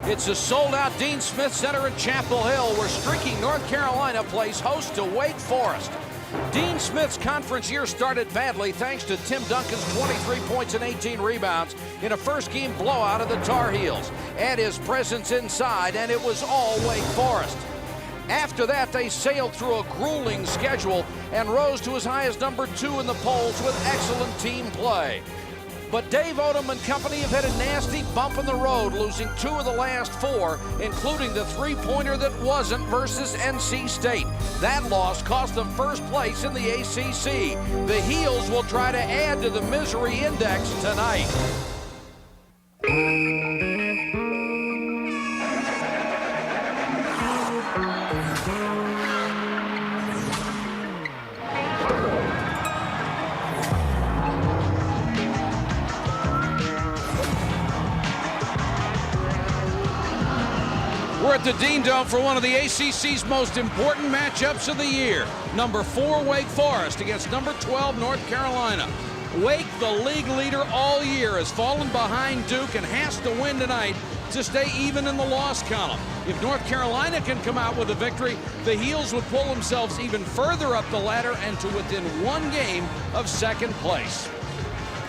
It's a sold-out Dean Smith Center in Chapel Hill where streaky North Carolina plays host to Wake Forest. Dean Smith's conference year started badly thanks to Tim Duncan's 23 points and 18 rebounds in a first-game blowout of the Tar Heels. Add his presence inside, and it was all Wake Forest. After that, they sailed through a grueling schedule and rose to as high as number 2 in the polls with excellent team play. But Dave Odom and company have had a nasty bump in the road, losing 2 of the last 4, including the three-pointer that wasn't versus NC State. That loss cost them first place in the ACC. The Heels will try to add to the misery index tonight. We're at the Dean Dome for one of the ACC's most important matchups of the year. Number 4 Wake Forest against number 12 North Carolina. Wake, the league leader all year, has fallen behind Duke and has to win tonight to stay even in the loss column. If North Carolina can come out with a victory, the Heels would pull themselves even further up the ladder and to within 1 game of second place.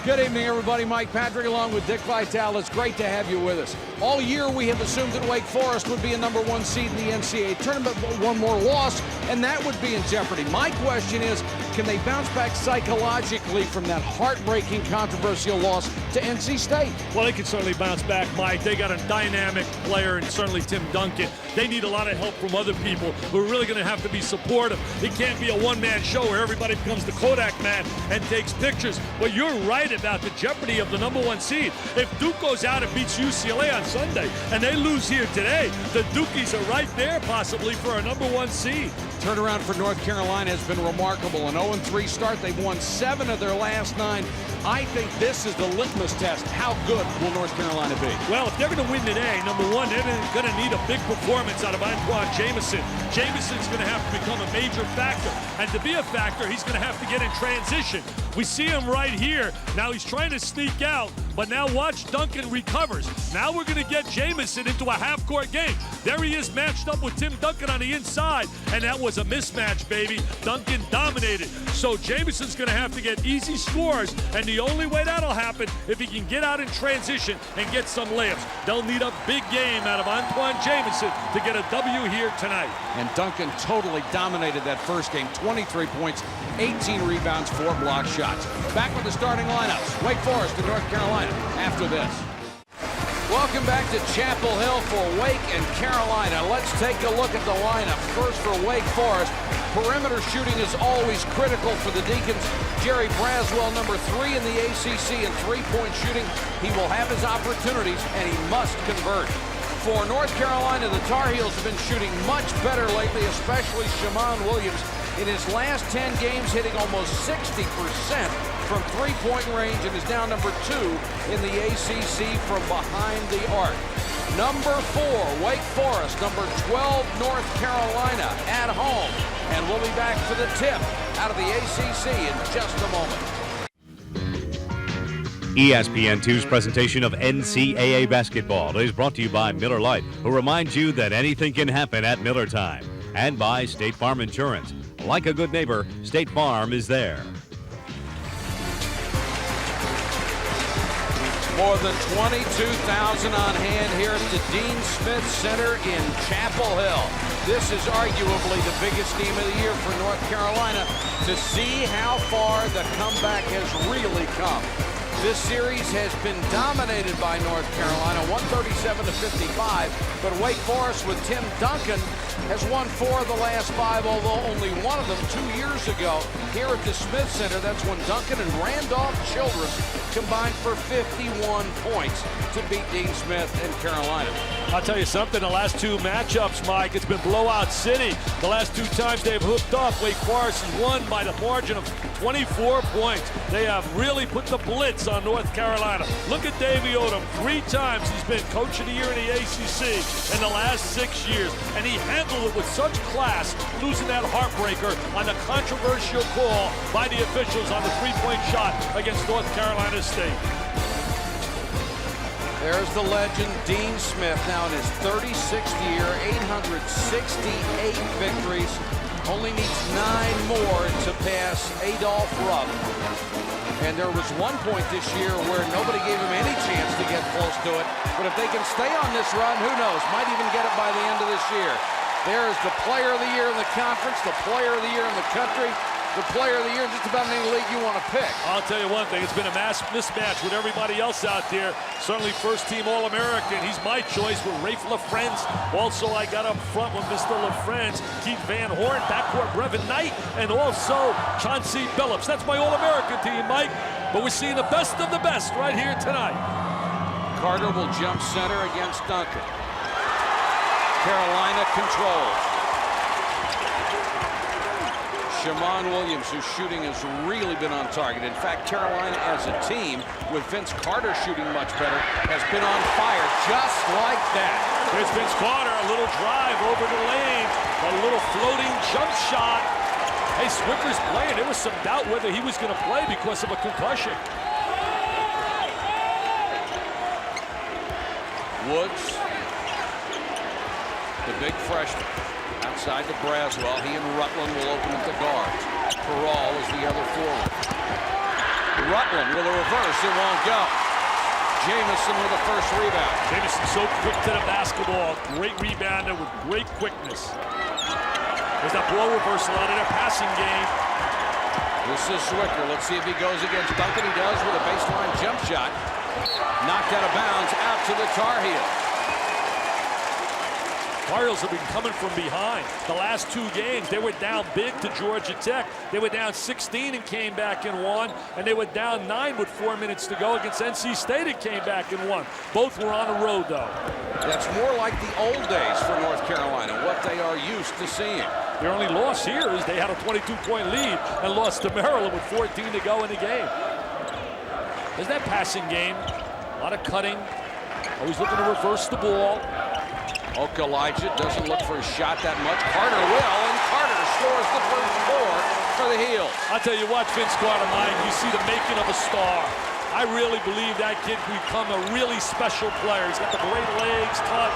Good evening, everybody. Mike Patrick along with Dick Vitale. It's great to have you with us. All year we have assumed that Wake Forest would be a number 1 seed in the NCAA tournament, but one more loss, and that would be in jeopardy. My question is, can they bounce back psychologically from that heartbreaking, controversial loss to NC State? Well, they can certainly bounce back, Mike. They got a dynamic player, and certainly Tim Duncan. They need a lot of help from other people who are really going to have to be supportive. It can't be a one-man show where everybody becomes the Kodak man and takes pictures. But you're right about the jeopardy of the number 1 seed. If Duke goes out and beats UCLA on Sunday and they lose here today, the Dukies are right there possibly for a number 1 seed. Turnaround for North Carolina has been remarkable. An 0-3 start. They've won 7 of their last 9. I think this is the litmus test. How good will North Carolina be? Well, if they're going to win today, number 1, they're going to need a big performance out of Antawn Jamison. Jamison's going to have to become a major factor. And to be a factor, he's going to have to get in transition. We see him right here. Now he's trying to sneak out, but now watch Duncan recovers. Now we're going to get Jamison into a half-court game. There he is matched up with Tim Duncan on the inside, and that was a mismatch, baby. Duncan dominated. So Jamison's going to have to get easy scores, and the only way that'll happen if he can get out in transition and get some layups. They'll need a big game out of Antawn Jamison to get a W here tonight. And Duncan totally dominated that first game. 23 points, 18 rebounds, 4 block shots. Back with the starting lineups. Wake Forest and North Carolina after this. Welcome back to Chapel Hill for Wake and Carolina. Let's take a look at the lineup. First for Wake Forest. Perimeter shooting is always critical for the Deacons. Jerry Braswell, number 3 in the ACC in three-point shooting. He will have his opportunities, and he must convert. For North Carolina, the Tar Heels have been shooting much better lately, especially Shamon Williams. In his last 10 games, hitting almost 60% from three-point range, and is now number 2 in the ACC from behind the arc. Number 4, Wake Forest. Number 12, North Carolina at home. And we'll be back for the tip out of the ACC in just a moment. ESPN2's presentation of NCAA basketball is brought to you by Miller Lite, who reminds you that anything can happen at Miller time. And by State Farm Insurance. Like a good neighbor, State Farm is there. More than 22,000 on hand here at the Dean Smith Center in Chapel Hill. This is arguably the biggest game of the year for North Carolina to see how far the comeback has really come. This series has been dominated by North Carolina, 137-55, but Wake Forest with Tim Duncan has won 4 of the last 5, although only one of them 2 years ago here at the Smith Center. That's when Duncan and Randolph Childress combined for 51 points to beat Dean Smith and Carolina. I'll tell you something, the last 2 matchups, Mike, it's been blowout city. The last 2 times they've hooked up, Wake Forest has won by the margin of 24 points. They have really put the blitz on North Carolina. Look at Davey Odom. 3 times he's been Coach of the Year in the ACC in the last 6 years, and he handled it with such class, losing that heartbreaker on the controversial call by the officials on the 3-point shot against North Carolina State. There's the legend, Dean Smith, now in his 36th year, 868 victories. Only needs 9 more to pass Adolph Rupp. And there was one point this year where nobody gave him any chance to get close to it. But if they can stay on this run, who knows? Might even get it by the end of this year. There's the player of the year in the conference, the player of the year in the country, the player of the year in just about any league you want to pick. I'll tell you one thing, it's been a mismatch with everybody else out there. Certainly first-team All-American. He's my choice with Rafe LaFrentz. Also, I got up front with Mr. LaFrentz, Keith Van Horn, backcourt Brevin Knight, and also Chauncey Billups. That's my All-American team, Mike. But we're seeing the best of the best right here tonight. Carter will jump center against Duncan. Carolina controls. Jamon Williams, whose shooting has really been on target. In fact, Carolina as a team, with Vince Carter shooting much better, has been on fire just like that. There's Vince Carter, a little drive over the lane, a little floating jump shot. Hey, Swicker's playing. There was some doubt whether he was going to play because of a concussion. Woods, the big freshman. Outside to Braswell, he and Rutland will open at the guards. Peral is the other forward. Rutland with a reverse, it won't go. Jamison with the first rebound. Jamison so quick to the basketball. Great rebounder with great quickness. There's that ball reversal out of their passing game. This is Zwicker. Let's see if he goes against Duncan. He does with a baseline jump shot. Knocked out of bounds, out to the Tar Heels. Tar Heels have been coming from behind. The last 2 games, they were down big to Georgia Tech. They were down 16 and came back and won. And they were down 9 with 4 minutes to go against NC State and came back and won. Both were on the road, though. That's more like the old days for North Carolina, what they are used to seeing. Their only loss here is they had a 22-point lead and lost to Maryland with 14 to go in the game. There's that passing game. A lot of cutting. Always looking to reverse the ball. Elijah doesn't look for a shot that much. Carter will, and Carter scores the first 4 for the Heels. I'll tell you what, Vince Carter, Mike, you see the making of a star. I really believe that kid will become a really special player. He's got the great legs, touch.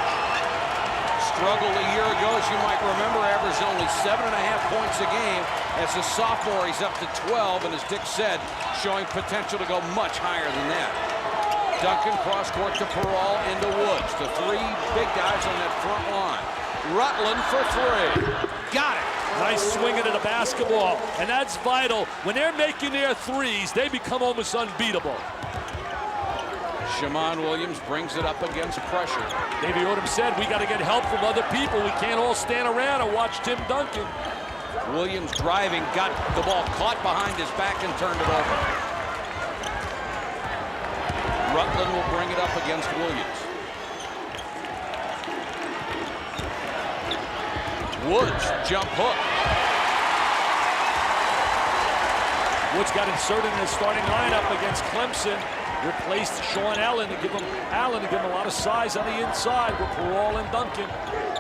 Struggled a year ago, as you might remember, averaged only 7.5 points a game. As a sophomore, he's up to 12, and as Dick said, showing potential to go much higher than that. Duncan cross-court to Peral into Woods. The 3 big guys on that front line. Rutland for 3. Got it. Nice swinging of the basketball. And that's vital. When they're making their threes, they become almost unbeatable. Jamon Williams brings it up against pressure. Davey Odom said, we got to get help from other people. We can't all stand around and watch Tim Duncan. Williams driving, got the ball caught behind his back and turned it over. Rutland will bring it up against Williams. Woods, jump hook. Woods got inserted in the starting lineup against Clemson. Replaced Sean Allen to give him a lot of size on the inside with Peral and Duncan.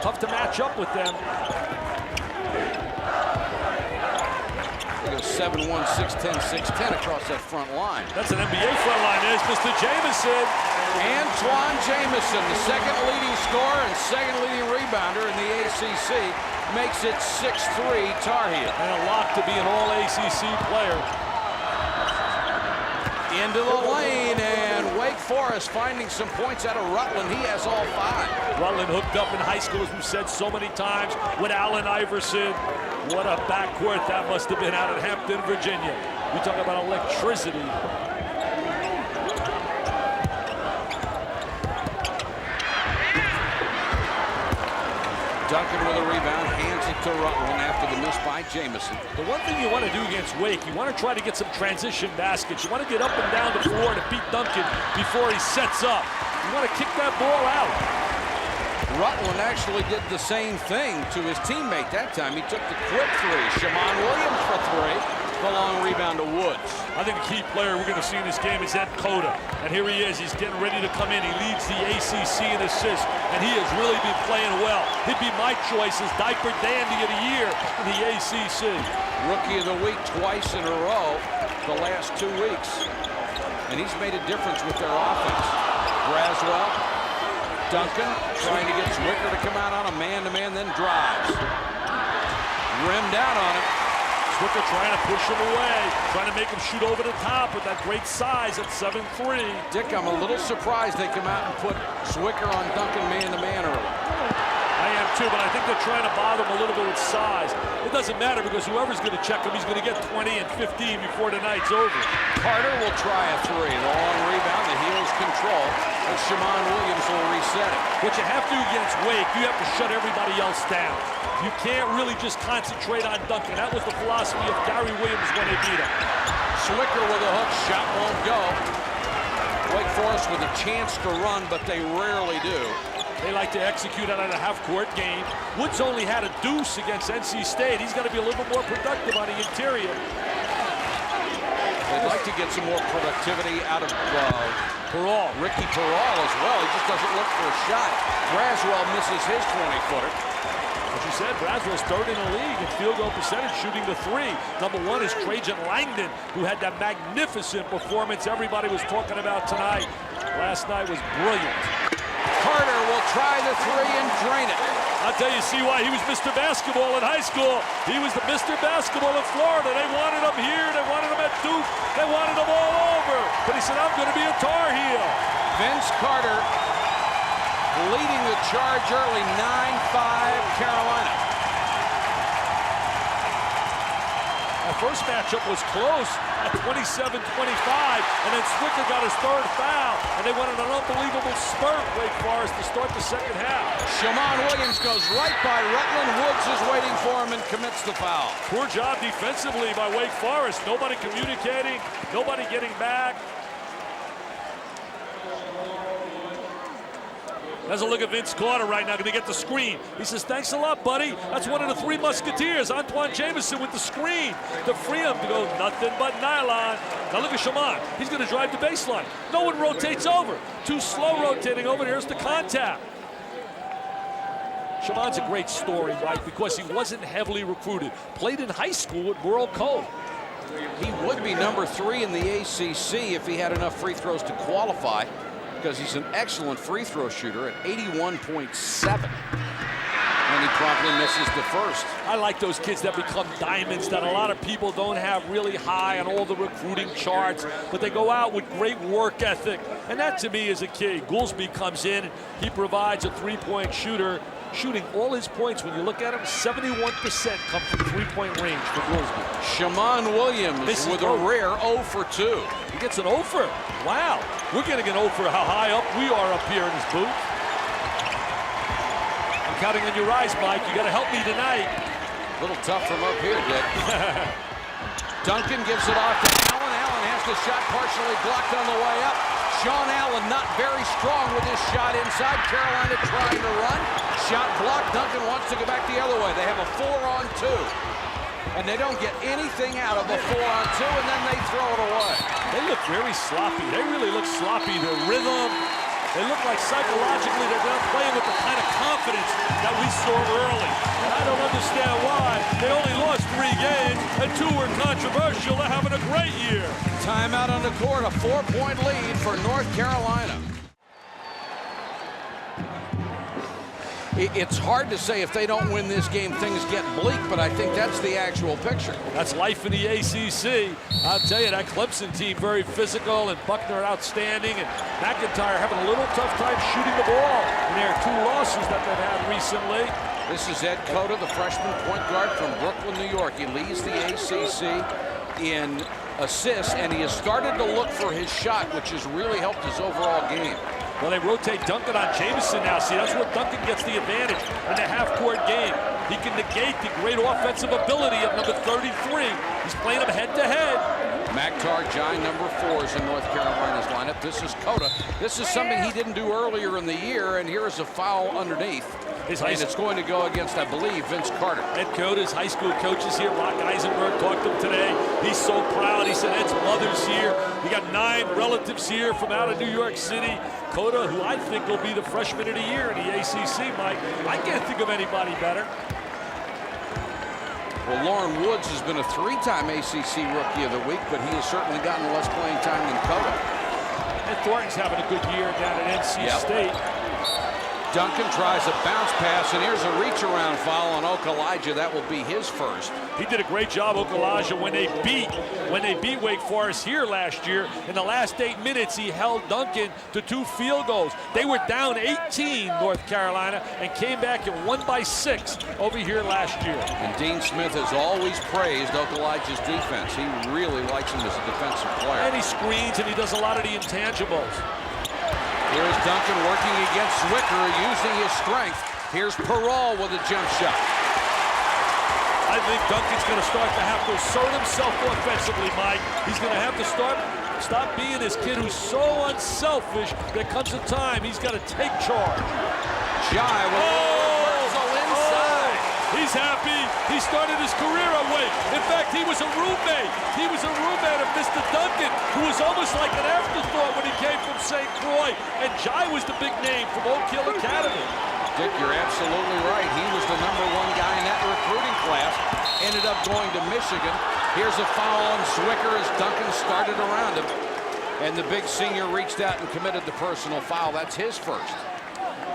Tough to match up with them. 7-1, 6-10, 6-10 across that front line. That's an NBA front line. There's Mr. Jamison. Antawn Jamison, the second leading scorer and second leading rebounder in the ACC, makes it 6-3 Tar Heel. And a lock to be an all-ACC player. Into the lane, and Wake Forest finding some points out of Rutland. He has all 5. Rutland hooked up in high school, as we've said so many times, with Allen Iverson. What a backcourt that must have been out at Hampton, Virginia. We talk about electricity. Duncan with a rebound, hands it to Rutland after the miss by Jamison. The one thing you want to do against Wake, you want to try to get some transition baskets. You want to get up and down the floor to beat Duncan before he sets up. You want to kick that ball out. Rutland actually did the same thing to his teammate that time. He took the quick 3. Jamon Williams for 3. The long rebound to Woods. I think the key player we're going to see in this game is Ed Cota. And here he is. He's getting ready to come in. He leads the ACC in assists, and he has really been playing well. He'd be my choice as Diaper Dandy of the Year in the ACC. Rookie of the Week twice in a row the last 2 weeks. And he's made a difference with their offense. Braswell. Duncan trying to get Zwicker to come out on a man-to-man, then drives. Rimmed out on him. Zwicker trying to push him away, trying to make him shoot over the top with that great size at 7'3". Dick, I'm a little surprised they come out and put Zwicker on Duncan man-to-man early. I am too, but I think they're trying to bother him a little bit with size. It doesn't matter because whoever's going to check him, he's going to get 20 and 15 before the night's over. Carter will try a three. The long rebound, the heels control. And Shamon Williams will reset it. What you have to do against Wake, you have to shut everybody else down. You can't really just concentrate on Duncan. That was the philosophy of Gary Williams when they beat him. Zwicker with a hook, shot won't go. Wake Forest with a chance to run, but they rarely do. They like to execute out of a half-court game. Woods only had a deuce against NC State. He's got to be a little bit more productive on the interior. They'd like to get some more productivity out of Ricky Peral as well. He just doesn't look for a shot. Braswell misses his 20-footer. As you said, Braswell's third in the league in field goal percentage, shooting the three. Number one is Trajan Langdon, who had that magnificent performance everybody was talking about tonight. Last night was brilliant. Carter will try the three and drain it. I'll tell you, see why he was Mr. Basketball in high school. He was the Mr. Basketball in Florida. They wanted him here. They wanted him at Duke. They wanted him all over. But he said, I'm going to be a Tar Heel. Vince Carter leading the charge early, 9-5 Carolina. Our first matchup was close at 27-25, and then Zwicker got his third foul, and they went on an unbelievable spurt, Wake Forest, to start the second half. Shamon Williams goes right by Rutland. Woods is waiting for him and commits the foul. Poor job defensively by Wake Forest. Nobody communicating, nobody getting back. There's a look at Vince Carter right now, going to get the screen. He says, thanks a lot, buddy. That's one of the three Musketeers, Antawn Jamison, with the screen to free him to go nothing but nylon. Now look at Shamon. He's going to drive the baseline. No one rotates over. Too slow rotating over. Here's the contact. Shamon's a great story, right? Because he wasn't heavily recruited. Played in high school at World Code. He would be number 3 in the ACC if he had enough free throws to qualify, because he's an excellent free throw shooter at 81.7. And he promptly misses the first. I like those kids that become diamonds that a lot of people don't have really high on all the recruiting charts, but they go out with great work ethic. And that, to me, is a key. Goolsby comes in, he provides a three-point shooter, shooting all his points. When you look at him, 71% come from three-point range for Goolsby. Shamon Williams with a rare 0 for 2. He gets an 0 for. Wow. We're getting an 0 for how high up we are up here in this booth. I'm counting on your eyes, Mike. You got to help me tonight. A little tough from up here, Dick. Duncan gives it off to Allen. Allen has the shot partially blocked on the way up. Sean Allen not very strong with his shot inside. Carolina trying to run. Shot blocked. Duncan wants to go back the other way. They have a 4-on-2. And they don't get anything out of a 4-on-2, and then they throw it away. They look very sloppy. They really look sloppy. Their rhythm, they look like psychologically they're not playing with the kind of confidence that we saw early. And I don't understand why. They only lost 3 games, and 2 were controversial. They're having a great year. Timeout on the court, a 4-point lead for North Carolina. It's hard to say if they don't win this game, things get bleak, but I think that's the actual picture. That's life in the ACC. I'll tell you, that Clemson team, very physical, and Buckner outstanding, and McIntyre having a little tough time shooting the ball in their 2 losses that they've had recently. This is Ed Cota, the freshman point guard from Brooklyn, New York. He leads the ACC in assists, and he has started to look for his shot, which has really helped his overall game. Well, they rotate Duncan on Jamison now. See, that's where Duncan gets the advantage in the half-court game. He can negate the great offensive ability of number 33. He's playing him head-to-head. Maktar Jai, number 4, is in North Carolina's lineup. This is Cota. This is something he didn't do earlier in the year, and here is a foul underneath. And it's going to go against, I believe, Vince Carter. Ed Cota's high school coach is here. Rock Eisenberg talked to him today. He's so proud. He said Ed's mother's here. He got 9 relatives here from out of New York City. Cota, who I think will be the freshman of the year in the ACC, Mike. I can't think of anybody better. Well, Lauren Woods has been a 3-time ACC Rookie of the Week, but he has certainly gotten less playing time than Cota. And And Thornton's having a good year down at NC State. Duncan tries a bounce pass, and here's a reach-around foul on Okalaja. That will be his first. He did a great job, Okalaja, when they beat Wake Forest here last year. In the last 8 minutes, he held Duncan to 2 field goals. They were down 18, North Carolina, and came back and won by 6 over here last year. And Dean Smith has always praised Okalaja's defense. He really likes him as a defensive player. And he screens, and he does a lot of the intangibles. Here's Duncan working against Zwicker, using his strength. Here's Perrault with a jump shot. I think Duncan's going to start to have to assert himself offensively, Mike. He's going to have to stop being this kid who's so unselfish. There comes a time he's got to take charge. Jai with a inside. He's happy. He started his career at Wake. In fact, he was a roommate. He was a roommate of Mr. Duncan, who was almost like an afterthought when he came from St. Croix. And Jai was the big name from Oak Hill Academy. Dick, you're absolutely right. He was the #1 guy in that recruiting class. Ended up going to Michigan. Here's a foul on Zwicker as Duncan started around him. And the big senior reached out and committed the personal foul. That's his first.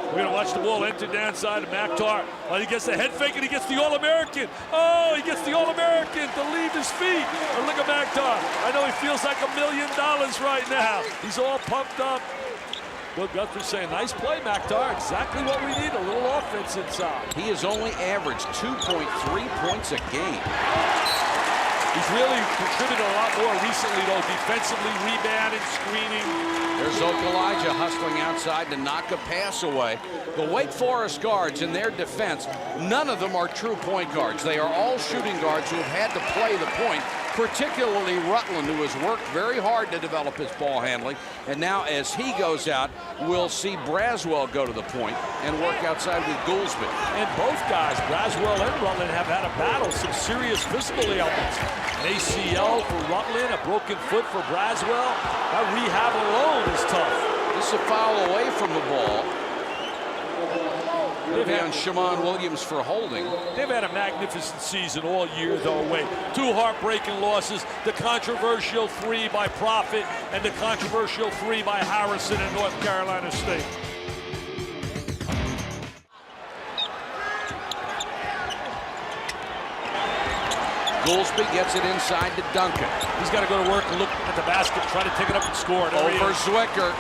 We're going to watch the ball enter downside to Maktar. He gets the head fake and he gets the All-American. Oh, he gets the All-American to leave his feet. And look at Maktar. I know he feels like $1 million right now. He's all pumped up. Bill Guthrie saying, nice play, Maktar. Exactly what we need, a little offense inside. He has only averaged 2.3 points a game. He's really contributed a lot more recently, though, defensively, rebounding, screening. There's Okalaja hustling outside to knock a pass away. The Wake Forest guards in their defense, none of them are true point guards. They are all shooting guards who have had to play the point, particularly Rutland, who has worked very hard to develop his ball handling. And now as he goes out, we'll see Braswell go to the point and work outside with Goolsby. And both guys, Braswell and Rutland, have had a battle, some serious physical ailments. An ACL for Rutland, a broken foot for Braswell. That rehab alone is tough. This is a foul away from the ball. It'll be on Shammond Williams for holding. They've had a magnificent season all year, though. Wait, 2 heartbreaking losses. The controversial 3 by Profit and the controversial 3 by Harrison in North Carolina State. Goolsby gets it inside to Duncan. He's got to go to work and look at the basket, try to take it up and score. Over Zwicker.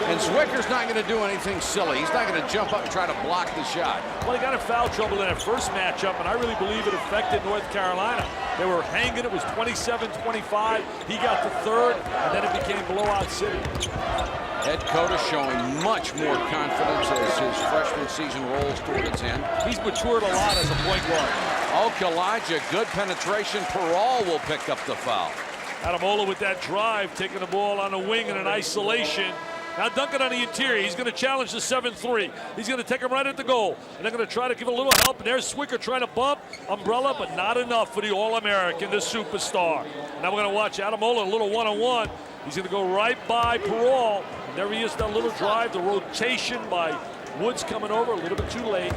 And Zwicker's not going to do anything silly. He's not going to jump up and try to block the shot. Well, he got in foul trouble in that first matchup, and I really believe it affected North Carolina. They were hanging. It was 27-25. He got the third, and then it became blowout city. Ed Cota showing much more confidence as his freshman season rolls toward its end. He's matured a lot as a point guard. Okalaja, good penetration. Perrault will pick up the foul. Adamola with that drive, taking the ball on the wing in an isolation. Now Duncan on the interior. He's going to challenge the 7-3. He's going to take him right at the goal. And they're going to try to give a little help. And there's Zwicker trying to bump. Umbrella, but not enough for the All-American, the superstar. Now we're going to watch Adamola, a little one-on-one. He's going to go right by Perrault. And there he is, that little drive, the rotation by Woods coming over a little bit too late.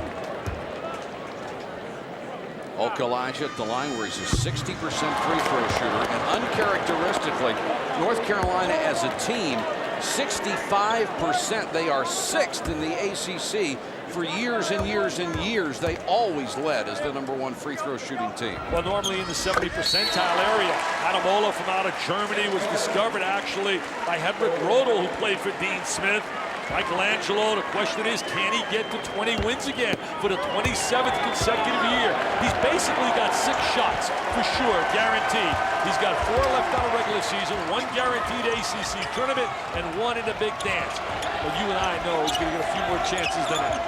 Okalaja at the line where he's a 60% free throw shooter. And uncharacteristically, North Carolina as a team, 65%. They are 6th in the ACC. For years and years and years, they always led as the #1 free throw shooting team. Well, normally in the 70 percentile area. Adamola from out of Germany was discovered actually by Hedrick Rodel, who played for Dean Smith. Michelangelo, the question is, can he get to 20 wins again for the 27th consecutive year? He's basically got 6 shots for sure, guaranteed. He's got 4 left on a regular season, 1 guaranteed ACC tournament, and 1 in the big dance. But you and I know he's going to get a few more chances than that.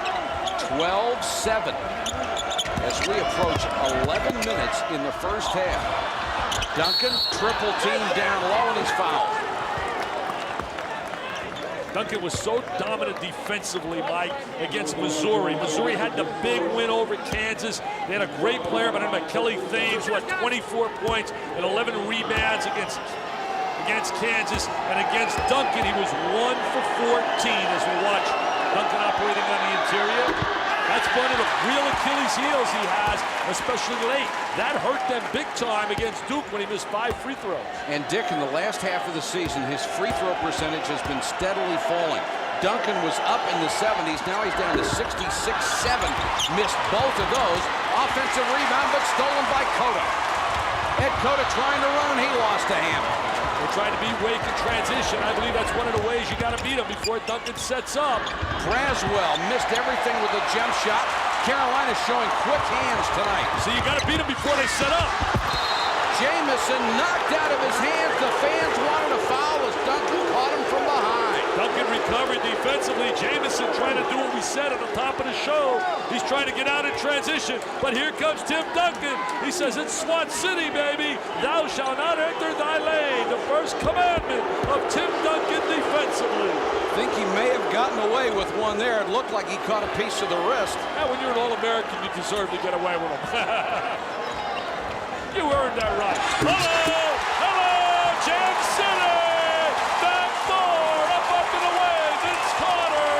12-7 as we approach 11 minutes in the first half. Duncan, triple team down low, and he's fouled. Duncan was so dominant defensively, Mike, against Missouri. Missouri had the big win over Kansas. They had a great player by the name of Kelly Thames, who had 24 points and 11 rebounds against Kansas. And against Duncan, he was 1 for 14 as we watch Duncan operating on the interior. That's one of the real Achilles heels he has, especially late. That hurt them big time against Duke when he missed 5 free throws. And Dick, in the last half of the season, his free throw percentage has been steadily falling. Duncan was up in the 70s. Now he's down to 66-7. Missed both of those. Offensive rebound, but stolen by Cota. Ed Cota trying to run, and he lost to Hammond. They're trying to beat Wake in transition. I believe that's one of the ways you got to beat him before Duncan sets up. Braswell missed everything with a jump shot. Carolina showing quick hands tonight. So you got to beat him before they set up. Jamison knocked out of his hands. The fans wanted a foul as Duncan caught him from behind. Duncan recovered defensively. Jamison trying to do what we said at the top of the show. He's trying to get out in transition, but here comes Tim Duncan. He says, it's SWAT City, baby. Thou shalt not enter thy lane. The first commandment of Tim Duncan defensively. I think he may have gotten away with one there. It looked like he caught a piece of the wrist. Yeah, when you're an All-American, you deserve to get away with them. You earned that right. Hello, Jam City. Backdoor, up and away. Vince Carter.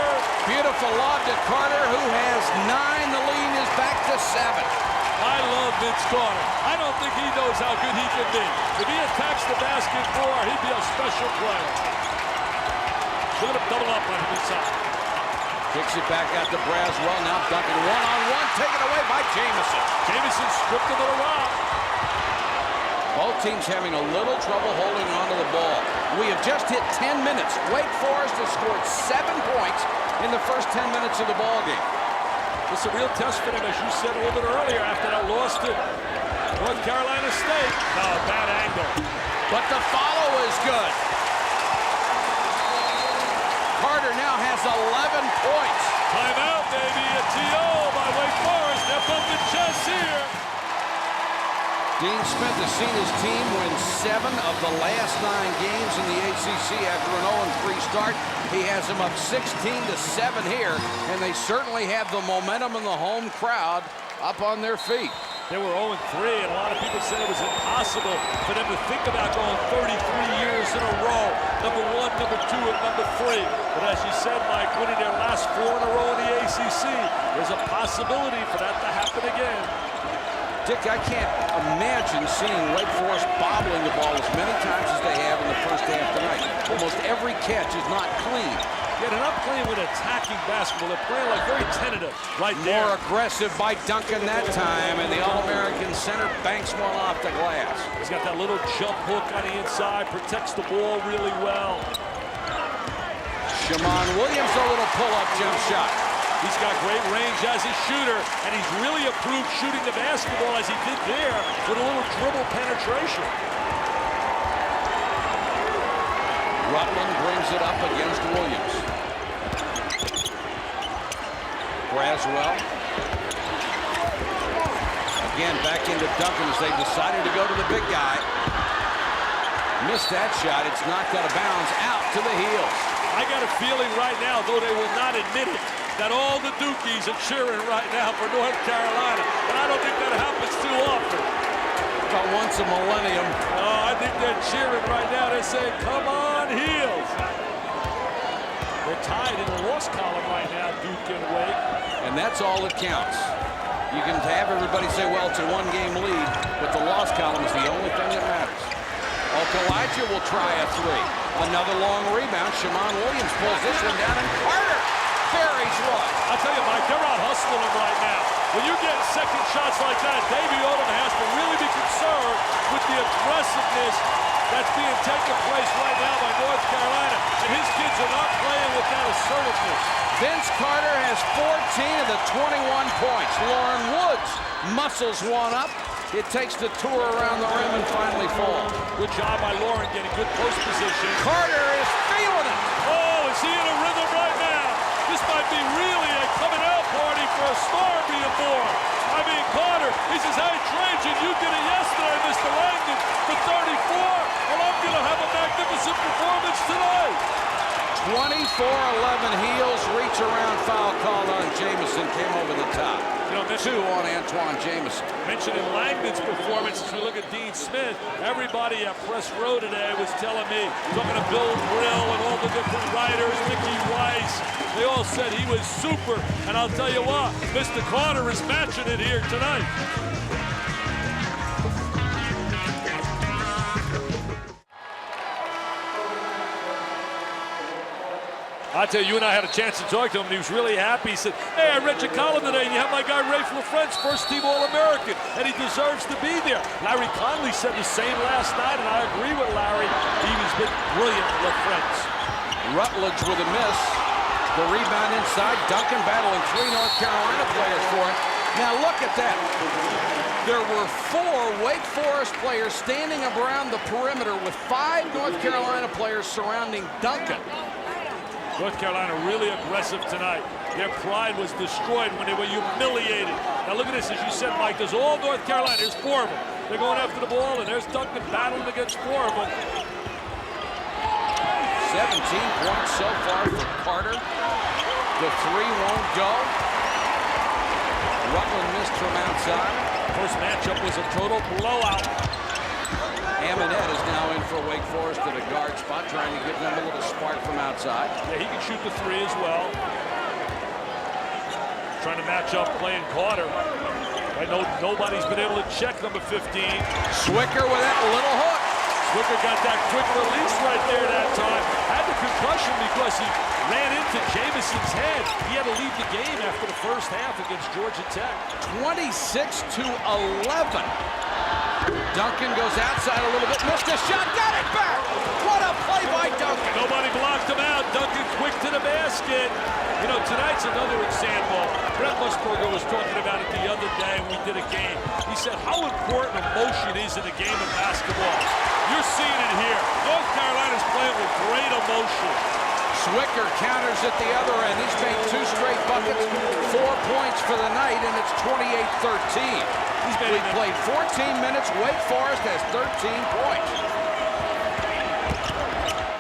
Beautiful lob to Carter, who has 9. The lead is back to 7. I love Vince Carter. I don't think he knows how good he can be. If he attacks the basket more, he'd be a special player. Look at him double up on the side. Kicks it back out to Braswell. Now Duncan one-on-one, taken away by Jamison. Jamison stripped him to the rock. Both teams having a little trouble holding on to the ball. We have just hit 10 minutes. Wake Forest has scored 7 points in the first 10 minutes of the ball game. It's a real test for them, as you said a little bit earlier, after that loss to North Carolina State. No, bad angle. But the follow is good. Carter now has 11 points. Timeout, baby. A TO by Wake Forest. They're bumping chest here. Dean Smith has seen his team win 7 of the last 9 games in the ACC after an 0-3 start. He has them up 16-7 here, and they certainly have the momentum and the home crowd up on their feet. They were 0-3, and a lot of people said it was impossible for them to think about going 33 years in a row. Number 1, number 2, and number 3. But as you said, Mike, winning their last 4 in a row in the ACC, there's a possibility for that to happen again. Dick, I can't imagine seeing Wake Forest bobbling the ball as many times as they have in the first half tonight. Almost every catch is not clean. Yeah, they're not playing with attacking basketball. They're playing like very tentative right there. More aggressive by Duncan that time, and the All-American center banks one off the glass. He's got that little jump hook on the inside, protects the ball really well. Shamon Williams, a little pull-up jump shot. He's got great range as a shooter, and he's really improved shooting the basketball as he did there with a little dribble penetration. Rutland brings it up against Williams. Braswell. Again, back into Duncan as they decided to go to the big guy. Missed that shot. It's knocked out of bounds, out to the heels. I got a feeling right now, though they will not admit it, that all the Dukies are cheering right now for North Carolina. And I don't think that happens too often. About once a millennium. Oh, I think they're cheering right now. They're saying, come on, heels. They're tied in the loss column right now, Duke and Wake. And that's all that counts. You can have everybody say, well, it's a 1-game lead, but the loss column is the only thing that matters. Okalaja will try a 3. Another long rebound. Shamon Williams pulls this one down, and Carter buries one. I'll tell you, Mike, they're out hustling him right now. When you get second shots like that, Davey Odom has to really be concerned with the aggressiveness that's being taken place right now by North Carolina. And his kids are not playing with that assertiveness. Vince Carter has 14 of the 21 points. Lauren Woods muscles one up. It takes the tour around the rim and finally falls. Good job by Lauren getting good post position. Carter is feeling it. Oh, is he in a rhythm right now? This might be really a coming out party for a star being born. I mean, Carter, he says, hey, Trajan, you did it yesterday, Mr. Langdon, for 34. Well, I'm going to have a magnificent performance tonight. 24-11 heels, reach around foul called on Jamison, came over the top. You know, 2 on Antawn Jamison. Mentioning Langdon's performance, as we look at Dean Smith, everybody at Press Row today was telling me, talking to Bill Brill and all the different writers, Mickey Weiss, they all said he was super. And I'll tell you what, Mr. Carter is matching it here tonight. I tell you, and I had a chance to talk to him, and he was really happy. He said, hey, I read your column today, and you have my guy Ray LaFrentz, first-team All-American, and he deserves to be there. Larry Conley said the same last night, and I agree with Larry. He's been brilliant, LaFrentz. Rutledge with a miss. The rebound inside. Duncan battling 3 North Carolina players for it. Now look at that. There were 4 Wake Forest players standing around the perimeter with 5 North Carolina players surrounding Duncan. North Carolina really aggressive tonight. Their pride was destroyed when they were humiliated. Now look at this, as you said, Mike, there's all North Carolina. There's 4 of them. They're going after the ball, and there's Duncan battling against 4 of them. 17 points so far for Carter. The 3 won't go. Rutland missed from outside. First matchup was a total blowout. Aminette is now in for Wake Forest at a guard spot, trying to give them a little spark from outside. Yeah, he can shoot the 3 as well. Trying to match up playing Carter. I know nobody's been able to check number 15. Swicker with that little hook. Swicker got that quick release right there that time. Had the concussion because he ran into Jamison's head. He had to leave the game after the first half against Georgia Tech. 26-11. Duncan goes outside a little bit, missed a shot, got it back! What a play by Duncan! Nobody blocked him out. Duncan quick to the basket. You know, tonight's another example. Brett Musburger was talking about it the other day when we did a game. He said how important emotion is in a game of basketball. You're seeing it here. North Carolina's playing with great emotion. Swicker counters at the other end. He's made 2 straight buckets, 4 points for the night, and it's 28-13. We played 14 minutes. Wake Forest has 13 points.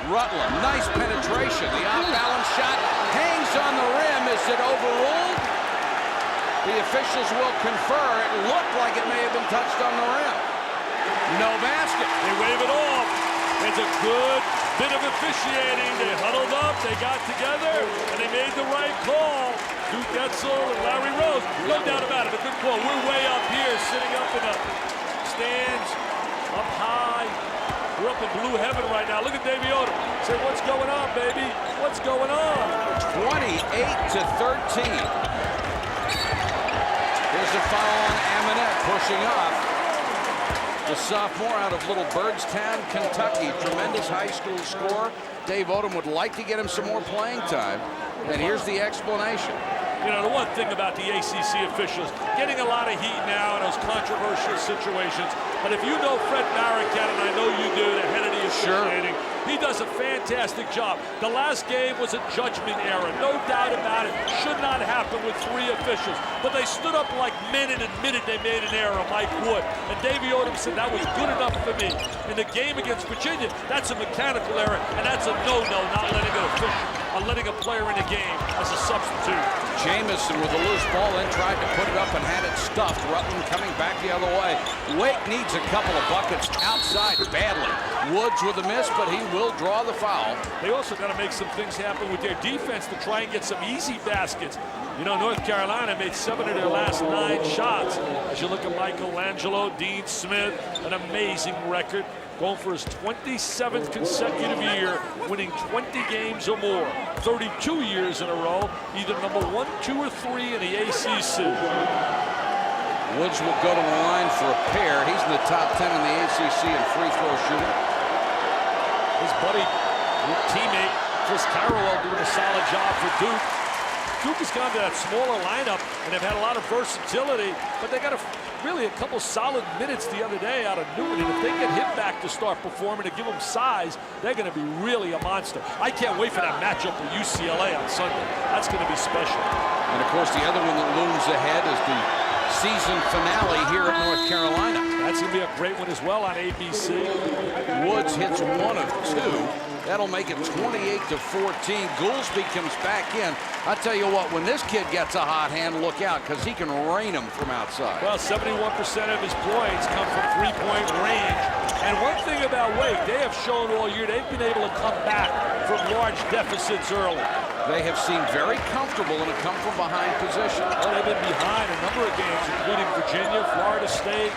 Rutland, nice penetration. The off-balance shot hangs on the rim. Is it overruled? The officials will confer. It looked like it may have been touched on the rim. No basket. They wave it off. It's a good bit of officiating. They huddled up, they got together, and they made the right call. Duke Etzel and Larry Rose, no doubt about it, a good call. We're way up here, sitting up in the stands, up high. We're up in blue heaven right now. Look at Davey Odom. Say, what's going on, baby? What's going on? 28-13. Here's a foul on Aminette, pushing off. The sophomore out of Little Birdstown, Kentucky. Tremendous high school scorer. Dave Odom would like to get him some more playing time. And here's the explanation. You know, the one thing about the ACC officials, getting a lot of heat now in those controversial situations. But if you know Fred Barricat, and I know you do, the head of the officiating, he does a fantastic job. The last game was a judgment error, no doubt about it. Should not happen with 3 officials. But they stood up like men and admitted they made an error, Mike Wood. And Davey Odom said that was good enough for me. In the game against Virginia, that's a mechanical error, and that's a no-no, not letting an official, letting a player in the game as a substitute. Jamison with a loose ball, then tried to put it up and had it stuffed. Rutland coming back the other way. Wake needs a couple of buckets outside badly. Woods with a miss, but he will draw the foul. They also got to make some things happen with their defense to try and get some easy baskets. You know, North Carolina made 7 of their last 9 shots. As you look at Michelangelo, Dean Smith, an amazing record. Going for his 27th consecutive year, winning 20 games or more. 32 years in a row, either number 1, 2, or 3 in the ACC. Woods will go to the line for a pair. He's in the top 10 in the ACC in free throw shooting. His buddy, teammate, Chris Carrawell doing a solid job for Duke. Duke has gone to that smaller lineup, and they've had a lot of versatility, but they got really a couple solid minutes the other day out of Newton, and if they get him back to start performing and give him size, they're going to be really a monster. I can't wait for that matchup with UCLA on Sunday. That's going to be special. And, of course, the other one that looms ahead is the season finale here at North Carolina. That's going to be a great one as well on ABC. Woods hits 1 of 2. That'll make it 28-14. Goolsby comes back in. I tell you what, when this kid gets a hot hand, look out, because he can rain them from outside. Well, 71% of his points come from three-point range. And one thing about Wake, they have shown all year they've been able to come back from large deficits early. They have seemed very comfortable in a come-from-behind position. Well, they've been behind a number of games, including Virginia, Florida State.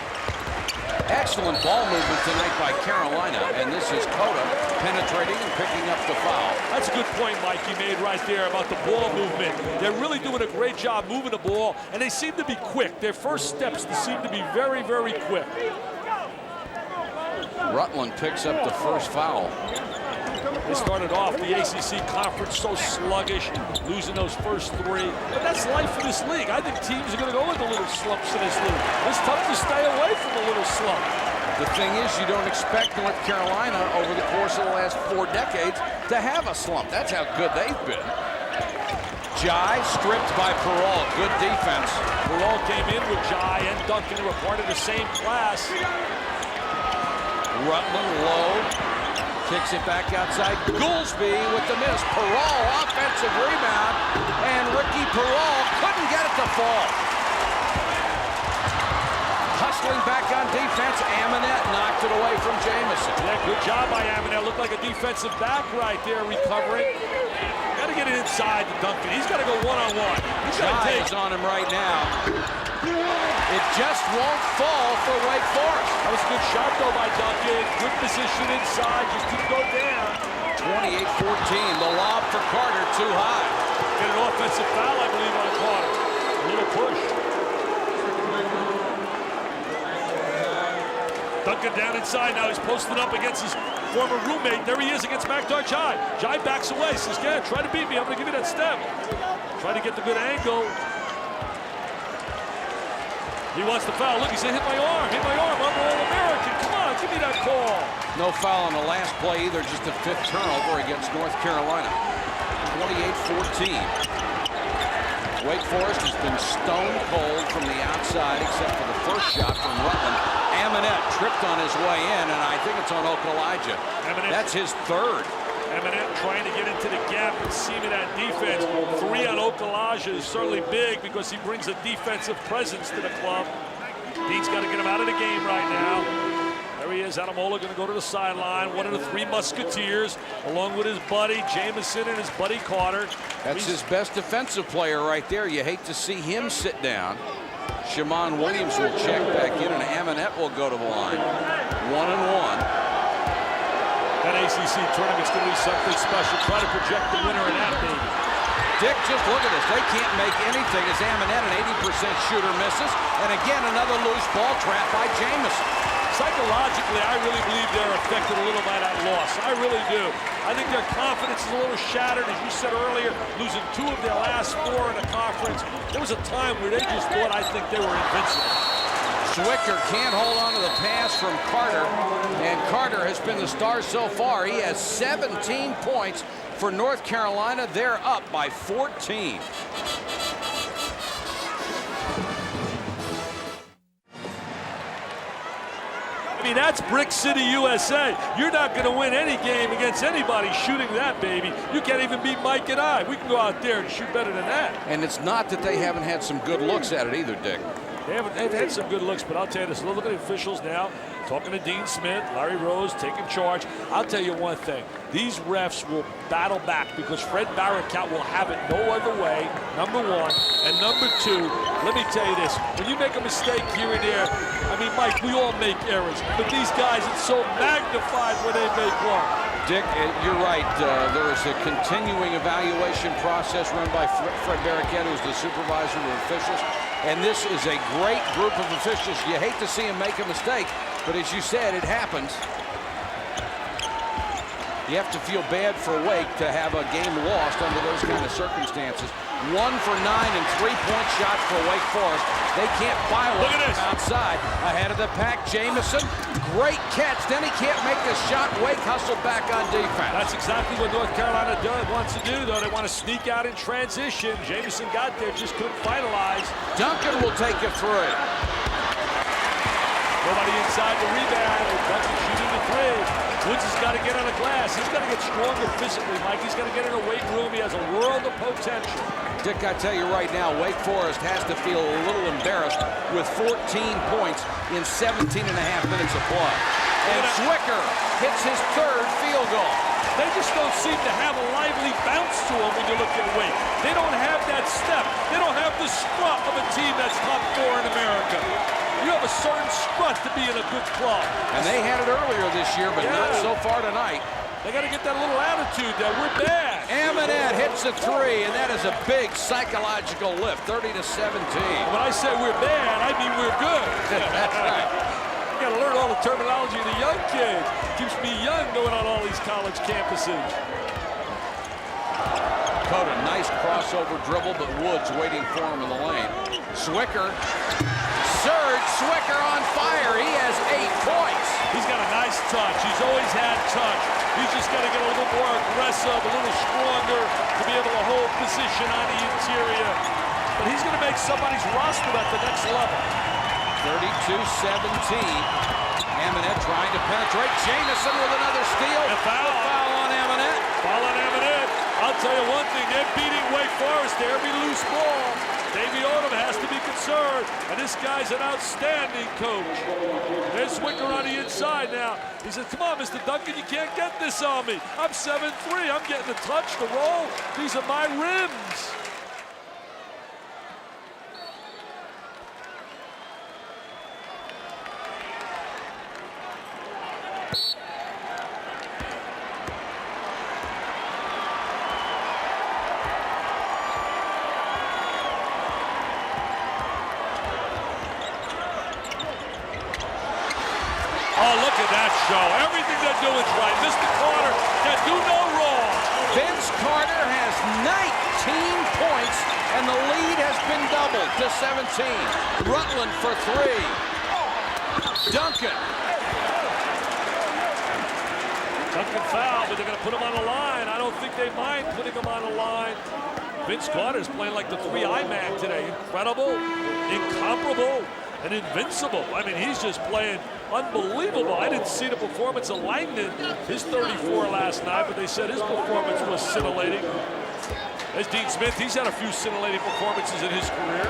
Excellent ball movement tonight by Carolina, and this is Cota penetrating and picking up the foul. That's a good point, Mike, you made right there about the ball movement. They're really doing a great job moving the ball, and they seem to be quick. Their first steps seem to be very, very quick. Rutland picks up the first foul. They started off the ACC conference so sluggish, losing those first three. But that's life in this league. I think teams are going to go into little slumps in this league. It's tough to stay away from a little slump. The thing is, you don't expect North Carolina over the course of the last 4 decades to have a slump. That's how good they've been. Jai stripped by Peral. Good defense. Peral came in with Jai and Duncan, who were part of the same class. Rutland low. Kicks it back outside. Goolsby with the miss. Peral, offensive rebound. And Ricky Peral couldn't get it to fall. Hustling back on defense. Amonette knocked it away from Jamison. Yeah, good job by Amonette. Looked like a defensive back right there, recovering. Got to get it inside to Duncan. He's got to go one-on-one. He's got to take. Jai's on him right now. It just won't fall for Wake Forest. That was a good shot, though, by Duncan. Good position inside. Just didn't go down. 28-14. The lob for Carter, too high. Get an offensive foul, I believe, on Carter. A little push. Duncan down inside. Now he's posted up against his former roommate. There he is against Makdar Jai. Jai backs away. Says, yeah, try to beat me. I'm going to give you that step. Try to get the good angle. He wants the foul. Look, he said, hit my arm. I'm All-American. Come on, give me that call. No foul on the last play either. Just a 5th turnover against North Carolina. 28-14. Wake Forest has been stone cold from the outside, except for the first shot from Rutland. Amonette tripped on his way in, and I think it's on Okalaja. That's his 3rd. Amonette trying to get into the gap and seam of that defense. 3 on Okalaja is certainly big because he brings a defensive presence to the club. Dean's got to get him out of the game right now. There he is, Adamola going to go to the sideline. One of the 3 Musketeers, along with his buddy Jamison and his buddy Carter. That's his best defensive player right there. You hate to see him sit down. Shammond Williams will check back in, and Amonette will go to the line. 1-1. That ACC tournament's going to be something special. Try to project the winner in that baby. Dick, just look at this. They can't make anything as Amonette, an 80% shooter, misses. And again, another loose ball trap by Jamison. Psychologically, I really believe they're affected a little by that loss. I really do. I think their confidence is a little shattered. As you said earlier, losing 2 of their last 4 in the conference. There was a time where they just thought, I think, they were invincible. Zwicker can't hold on to the pass from Carter, and Carter has been the star so far. He has 17 points for North Carolina. They're up by 14. I mean, that's Brick City, USA. You're not going to win any game against anybody shooting that, baby. You can't even beat Mike and I. We can go out there and shoot better than that. And it's not that they haven't had some good looks at it either, Dick. They've had some good looks, but I'll tell you this. Look at the officials now, talking to Dean Smith, Larry Rose, taking charge. I'll tell you one thing. These refs will battle back because Fred Barakat will have it no other way, number 1. And number 2, let me tell you this. When you make a mistake here and there, I mean, Mike, we all make errors. But these guys, it's so magnified when they make one. Dick, you're right. There is a continuing evaluation process run by Fred Barakat, who's the supervisor of officials. And this is a great group of officials. You hate to see them make a mistake, but as you said, it happens. You have to feel bad for Wake to have a game lost under those kind of circumstances. 1 for 9 and 3-point shots for Wake Forest. They can't file it from outside. Ahead of the pack, Jamison. Great catch. Then he can't make the shot. Wake hustled back on defense. That's exactly what North Carolina wants to do, though. They want to sneak out in transition. Jamison got there, just couldn't finalize. Duncan will take a 3. Nobody inside the rebound. Duncan shooting the 3. Woods has got to get on the glass. He's got to get stronger physically, Mike. He's got to get in a weight room. He has a world of potential. Dick, I tell you right now, Wake Forest has to feel a little embarrassed with 14 points in 17 and a half minutes of play. And Zwicker hits his third field goal. They just don't seem to have a lively bounce to them when you look at Wake. They don't have that step. They don't have the strut of a team that's top 4 in America. You have a certain strut to be in a good club. And they had it earlier this year, but not so far tonight. They got to get that little attitude that we're bad. Amonette hits a three, and that is a big psychological lift, 30-17. When I say we're bad, I mean we're good. That's right. You got to learn all the terminology of the young kids. Keeps me young going on all these college campuses. Cota, nice crossover dribble, but Woods waiting for him in the lane. Zwicker, surge, Zwicker on fire. He has 8 points. He's got a nice touch. He's always had touch. He's just got to get a little more aggressive, a little stronger to be able to hold position on the interior. But he's going to make somebody's roster at the next level. 32-17. Amonette trying to penetrate. Jamison with another steal. A foul. Foul on Amonette. Foul on Amonette. I'll tell you one thing, they're beating Wake Forest to every loose ball. Davey Odom has to be concerned, and this guy's an outstanding coach. There's Zwicker on the inside now. He says, come on, Mr. Duncan, you can't get this on me. I'm 7'3", I'm getting the touch, the roll. These are my rims. Oh, look at that show. Everything they're doing is right. Mr. Carter can do no wrong. Vince Carter has 19 points, and the lead has been doubled to 17. Rutland for 3. Duncan. Duncan foul, but they're going to put him on the line. I don't think they mind putting him on the line. Vince Carter's playing like the 3-eye man today. Incredible, incomparable, and invincible. I mean, he's just playing unbelievable. I didn't see the performance of Langdon, his 34 last night, but they said his performance was scintillating. As Dean Smith, he's had a few scintillating performances in his career.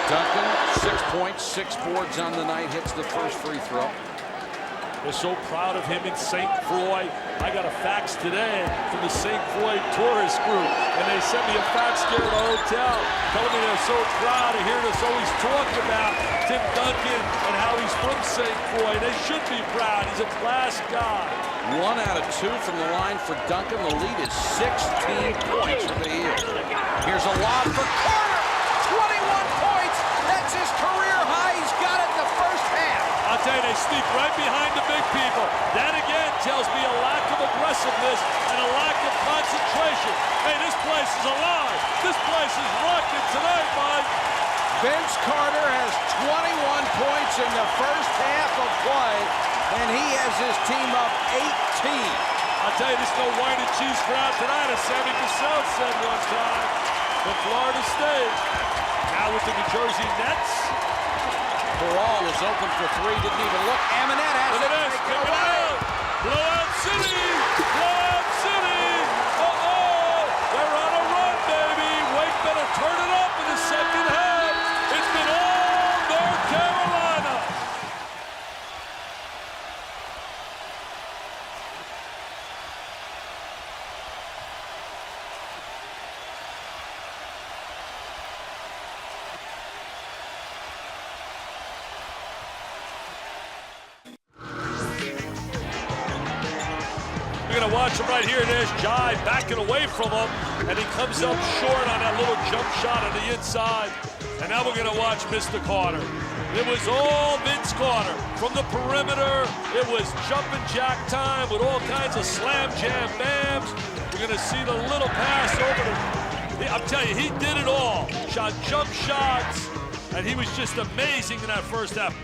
Duncan, 6 points, 6 boards on the night, hits the first free throw. They're so proud of him in St. Croix. I got a fax today from the St. Croix tourist group, and they sent me a fax here at the hotel telling me they're so proud of hearing us always talk about Tim Duncan and how he's from St. Croix. They should be proud. He's a class guy. 1 out of 2 from the line for Duncan. The lead is 16 points for the Eagles. Here's a lob for Carter. 21 points. That's his career high. He's got it in the first half. I'll tell you, they sneak right behind the big people. That again tells me a lack of aggressiveness and a lack of concentration. Hey, this place is alive. This place is rocking tonight, Mike. Vince Carter has 21 points in the first half of play, and he has his team up 18. I'll tell you, this is no wine and cheese crowd tonight, as Sammy Cassell said one time from Florida State. Now with the New Jersey Nets. Barral is open for 3, didn't even look. Amonette has Look at this, it. pick it out. Blowout City! Blowout City! Uh-oh! They're on a run, baby! Wake better turn it up in the second half. It's been all North Carolina. We're going to watch him right here. There's Jai backing away from him, and he comes up short on that little jump shot on the inside. And now we're going to watch Mr. Carter. It was all Vince Carter. From the perimeter, it was jumping jack time with all kinds of slam jam bams. We're going to see the little pass over to... I'm telling you, he did it all. Shot jump shots, and he was just amazing in that first half.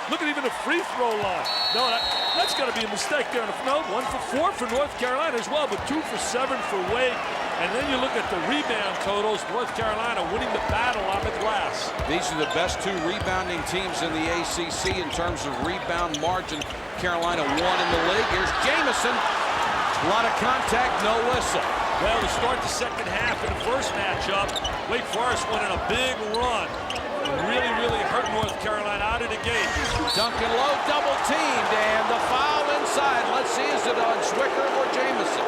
Look at even the free throw line. No, that's got to be a mistake there. No, 1 for 4 for North Carolina as well, but 2 for 7 for Wake. And then you look at the rebound totals. North Carolina winning the battle on the glass. These are the best 2 rebounding teams in the ACC in terms of rebound margin. Carolina won in the league. Here's Jamison. A lot of contact, no whistle. Well, to start the second half in the first matchup, Wake Forest went on a big run. Really hurt North Carolina out of the gate. Duncan low, double teamed, and the foul inside. Let's see, is it on Zwicker or Jamison?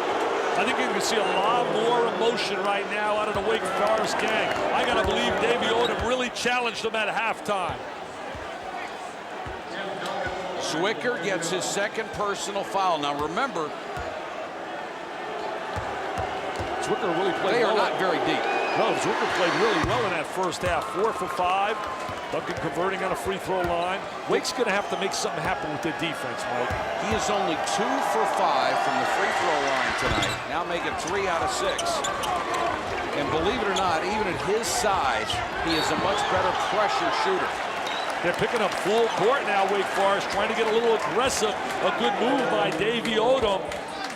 I think you can see a lot more emotion right now out of the Wake Forest gang. I got to believe Davey Odom really challenged them at halftime. Zwicker gets his second personal foul. Now remember, Zwicker really played they well. are not very deep. No, Zwicker played really well in that first half. 4 for 5. Duncan converting on a free throw line. Wake's going to have to make something happen with their defense, Mike. He is only 2 for 5 from the free throw line tonight. Now making 3 out of 6. And believe it or not, even at his size, he is a much better pressure shooter. They're picking up full court now, Wake Forest, trying to get a little aggressive. A good move by Davey Odom.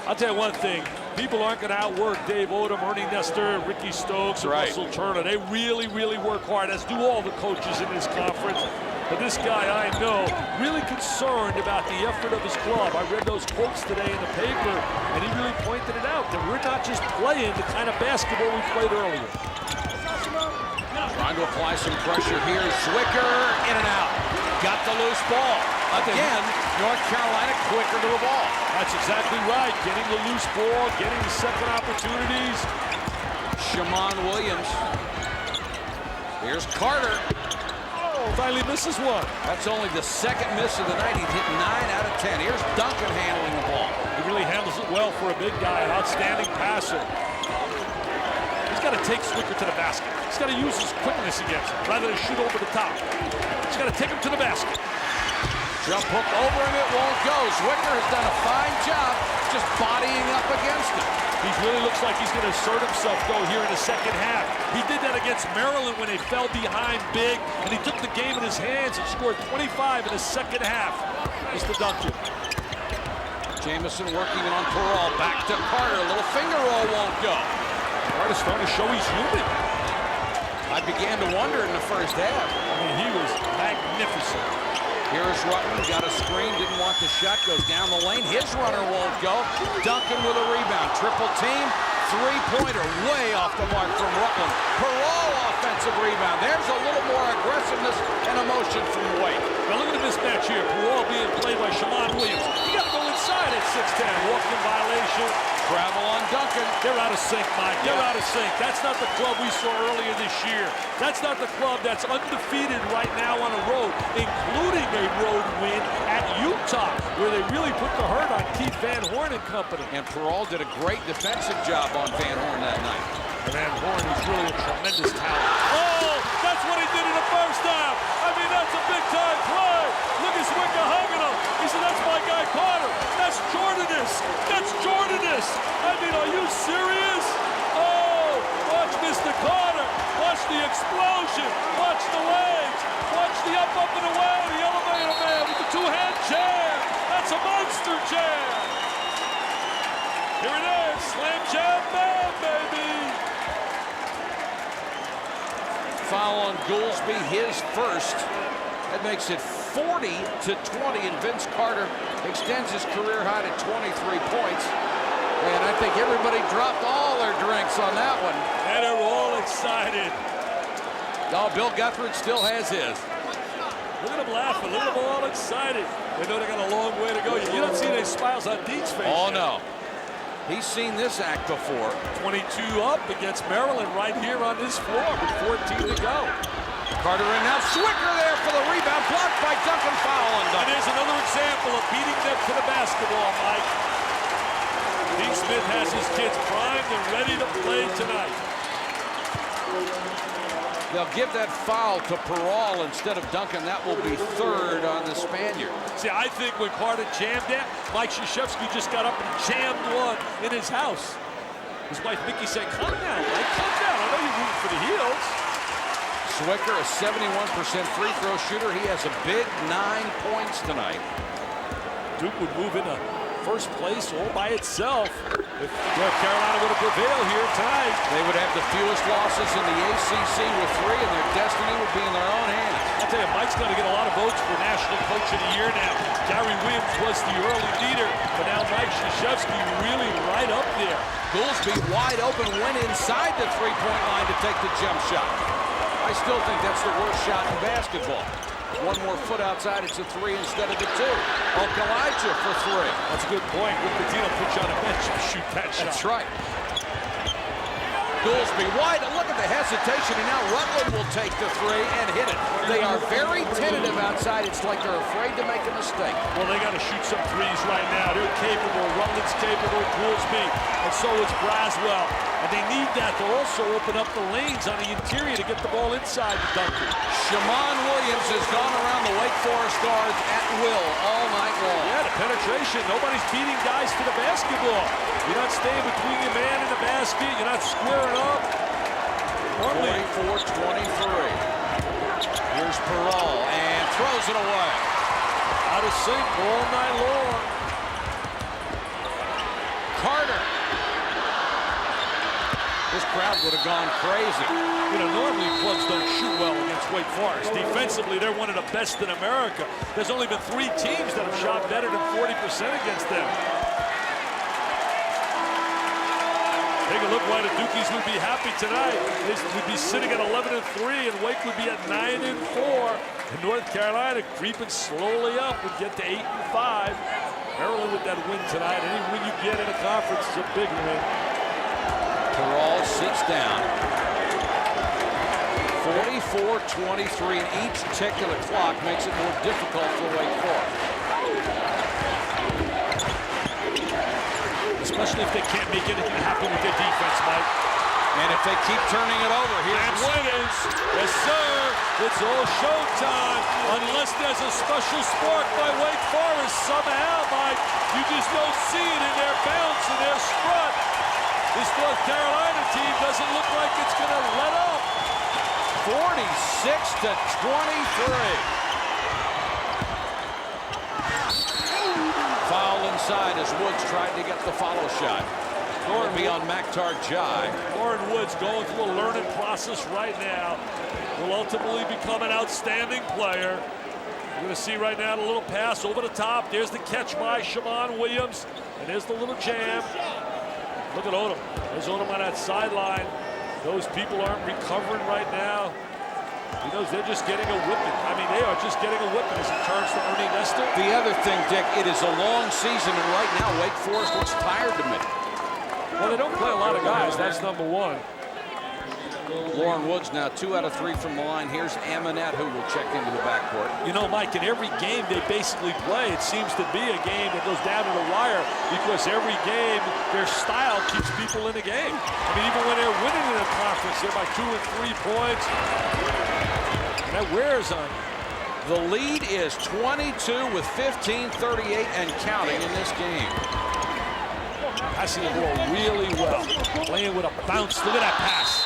I'll tell you one thing. People aren't going to outwork Dave Odom, Ernie Nestor, Ricky Stokes, and Russell Turner. They really work hard, as do all the coaches in this conference. But this guy, I know, really concerned about the effort of his club. I read those quotes today in the paper, and he really pointed it out, that we're not just playing the kind of basketball we played earlier. Trying to apply some pressure here. Zwicker in and out. Got the loose ball. Again, North Carolina quicker to the ball. That's exactly right. Getting the loose ball, getting the second opportunities. Shamon Williams. Here's Carter. Oh, finally misses one. That's only the second miss of the night. He's hit 9 out of 10. Here's Duncan handling the ball. He really handles it well for a big guy. An outstanding passer. He's got to take Zwicker to the basket. He's got to use his quickness against him rather than shoot over the top. He's got to take him to the basket. Jump hook over him, it won't go. Zwicker has done a fine job just bodying up against him. He really looks like he's going to assert himself, though, here in the second half. He did that against Maryland when they fell behind big, and he took the game in his hands and scored 25 in the second half. Mr. Duncan. Jamison working on Pearl. Back to Carter. A little finger roll won't go. Carter's starting to show he's human. I began to wonder in the first half. I mean, he was magnificent. Here's Rutland, got a screen, didn't want the shot, goes down the lane. His runner won't go. Duncan with a rebound. Triple team, three-pointer, way off the mark from Rutland. Pearl offensive rebound. There's a little more aggressiveness and emotion from Wake. Now look at the mismatch here. Pearl being played by Shamon Williams. You got to go inside at 6'10". Walking violation. Travel on Duncan. They're out of sync, Mike. They're out of sync. That's not the club we saw earlier this year. That's not the club that's undefeated right now on the road, including a road win at Utah, where they really put the hurt on Keith Van Horn and company. And Pearl did a great defensive job on Van Horn that night. Van Horn is really a tremendous talent. Oh, that's what he did in the first half. I mean, that's a big-time play. Look at Zwicker hugging him. He said, that's my guy Carter. That's Jordanus. That's Jordanus. I mean, are you serious? Oh, watch Mr. Carter. Watch the explosion. Watch the legs. Watch the up and away. The elevator man with the two-hand jam. That's a monster jam. Here it is. Slam jam man, baby. Foul on Goolsby, his first. That makes it 40-20, and Vince Carter extends his career high to 23 points. And I think everybody dropped all their drinks on that one. And they're all excited. Oh, Bill Guthridge still has his. Look at them laughing. Look at them all excited. They know they got a long way to go. You don't see any smiles on Dean's face. Oh, no. He's seen this act before. 22 up against Maryland right here on this floor with 14 to go. Carter in now. Zwicker there for the rebound. Blocked by Duncan. Foul on Duncan. And there's another example of beating them to the basketball, Mike. Dean Smith has his kids primed and ready to play tonight. They'll give that foul to Pearl instead of Duncan. That will be third on the Spaniard. See, I think when Carter jammed that, Mike Krzyzewski just got up and jammed one in his house. His wife, Mickey, said, calm down, Mike, calm down. I know you're rooting for the heels. Zwicker, a 71% free throw shooter. He has a big 9 points tonight. Duke would move into first place all by itself. If North Carolina would have prevailed here tonight, they would have the fewest losses in the ACC with 3, and their destiny would be in their own hands. I'll tell you, Mike's going to get a lot of votes for National Coach of the Year now. Gary Williams was the early leader, but now Mike Krzyzewski really right up there. Goolsby wide open, went inside the three-point line to take the jump shot. I still think that's the worst shot in basketball. One more foot outside, it's a 3 instead of the 2. Okalaja for 3. That's a good point. Rick Pitino put you on a bench to shoot that shot. That's right. Goolsby wide, and look at the hesitation, and now Rutland will take the 3 and hit it. They are very tentative outside. It's like they're afraid to make a mistake. Well, they got to shoot some threes right now. They're capable. Rutland's capable. Goolsby, and so is Braswell. And they need that to also open up the lanes on the interior to get the ball inside the Duncan. Shamon Williams has gone around the Wake Forest guards at will all night long. Yeah, the penetration. Nobody's beating guys to the basketball. You're not staying between your man and the basket. You're not squaring up. 44-23. Here's Peral and throws it away. Out of sync all night long. Carter. This crowd would have gone crazy. You know, normally clubs don't shoot well against Wake Forest. Defensively, they're one of the best in America. There's only been 3 teams that have shot better than 40% against them. Take a look why the Dukies would be happy tonight. They would be sitting at 11-3, and Wake would be at 9-4. And North Carolina creeping slowly up would get to 8-5. Maryland with that win tonight. Any win you get in a conference is a big win. Peral sits down. 44-23, and each tick of the clock makes it more difficult for Wake Forest. Especially if they can't make anything happen with their defense, Mike. And if they keep turning it over, here's Wiggins. Yes, sir. It's all showtime. Unless there's a special spark by Wake Forest somehow, Mike. You just don't see it in their bounce and their strut. This North Carolina team doesn't look like it's going to let up. 46-23. Foul inside as Woods tried to get the follow shot. It'll be on Maktar Jai. Lauren Woods going through a learning process right now. Will ultimately become an outstanding player. You're going to see right now the little pass over the top. There's the catch by Shamon Williams. And there's the little jam. Look at Odom. There's Odom on that sideline. Those people aren't recovering right now. He knows they're just getting a whipping. I mean, they are just getting a whipping as he turns to Ernie Nestor. The other thing, Dick, it is a long season, and right now Wake Forest looks tired to me. Well, they don't play a lot of guys. That's number one. Lauren Woods now 2 out of 3 from the line. Here's Amonette, who will check into the backcourt. You know, Mike, in every game they basically play, it seems to be a game that goes down to the wire because every game, their style keeps people in the game. I mean, even when they're winning in the conference, they're by 2 and 3 points. And that wears on you. The lead is 22 with 15:38 and counting in this game. Passing the ball really well. Playing with a bounce. Look at that pass.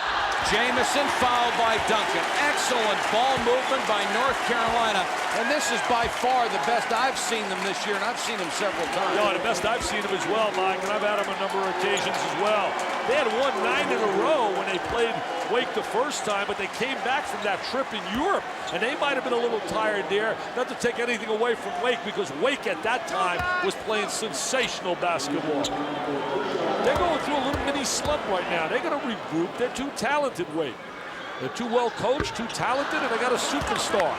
Jamison fouled by Duncan. Excellent ball movement by North Carolina. And this is by far the best I've seen them this year, and I've seen them several times. No, the best I've seen them as well, Mike, and I've had them a number of occasions as well. They had won 9 in a row when they played Wake the first time, but they came back from that trip in Europe, and they might have been a little tired there. Not to take anything away from Wake, because Wake at that time was playing sensational basketball. They're going through a little mini slump right now. They're going to regroup. They're too talented, Wake. They're too well coached, too talented, and they got a superstar.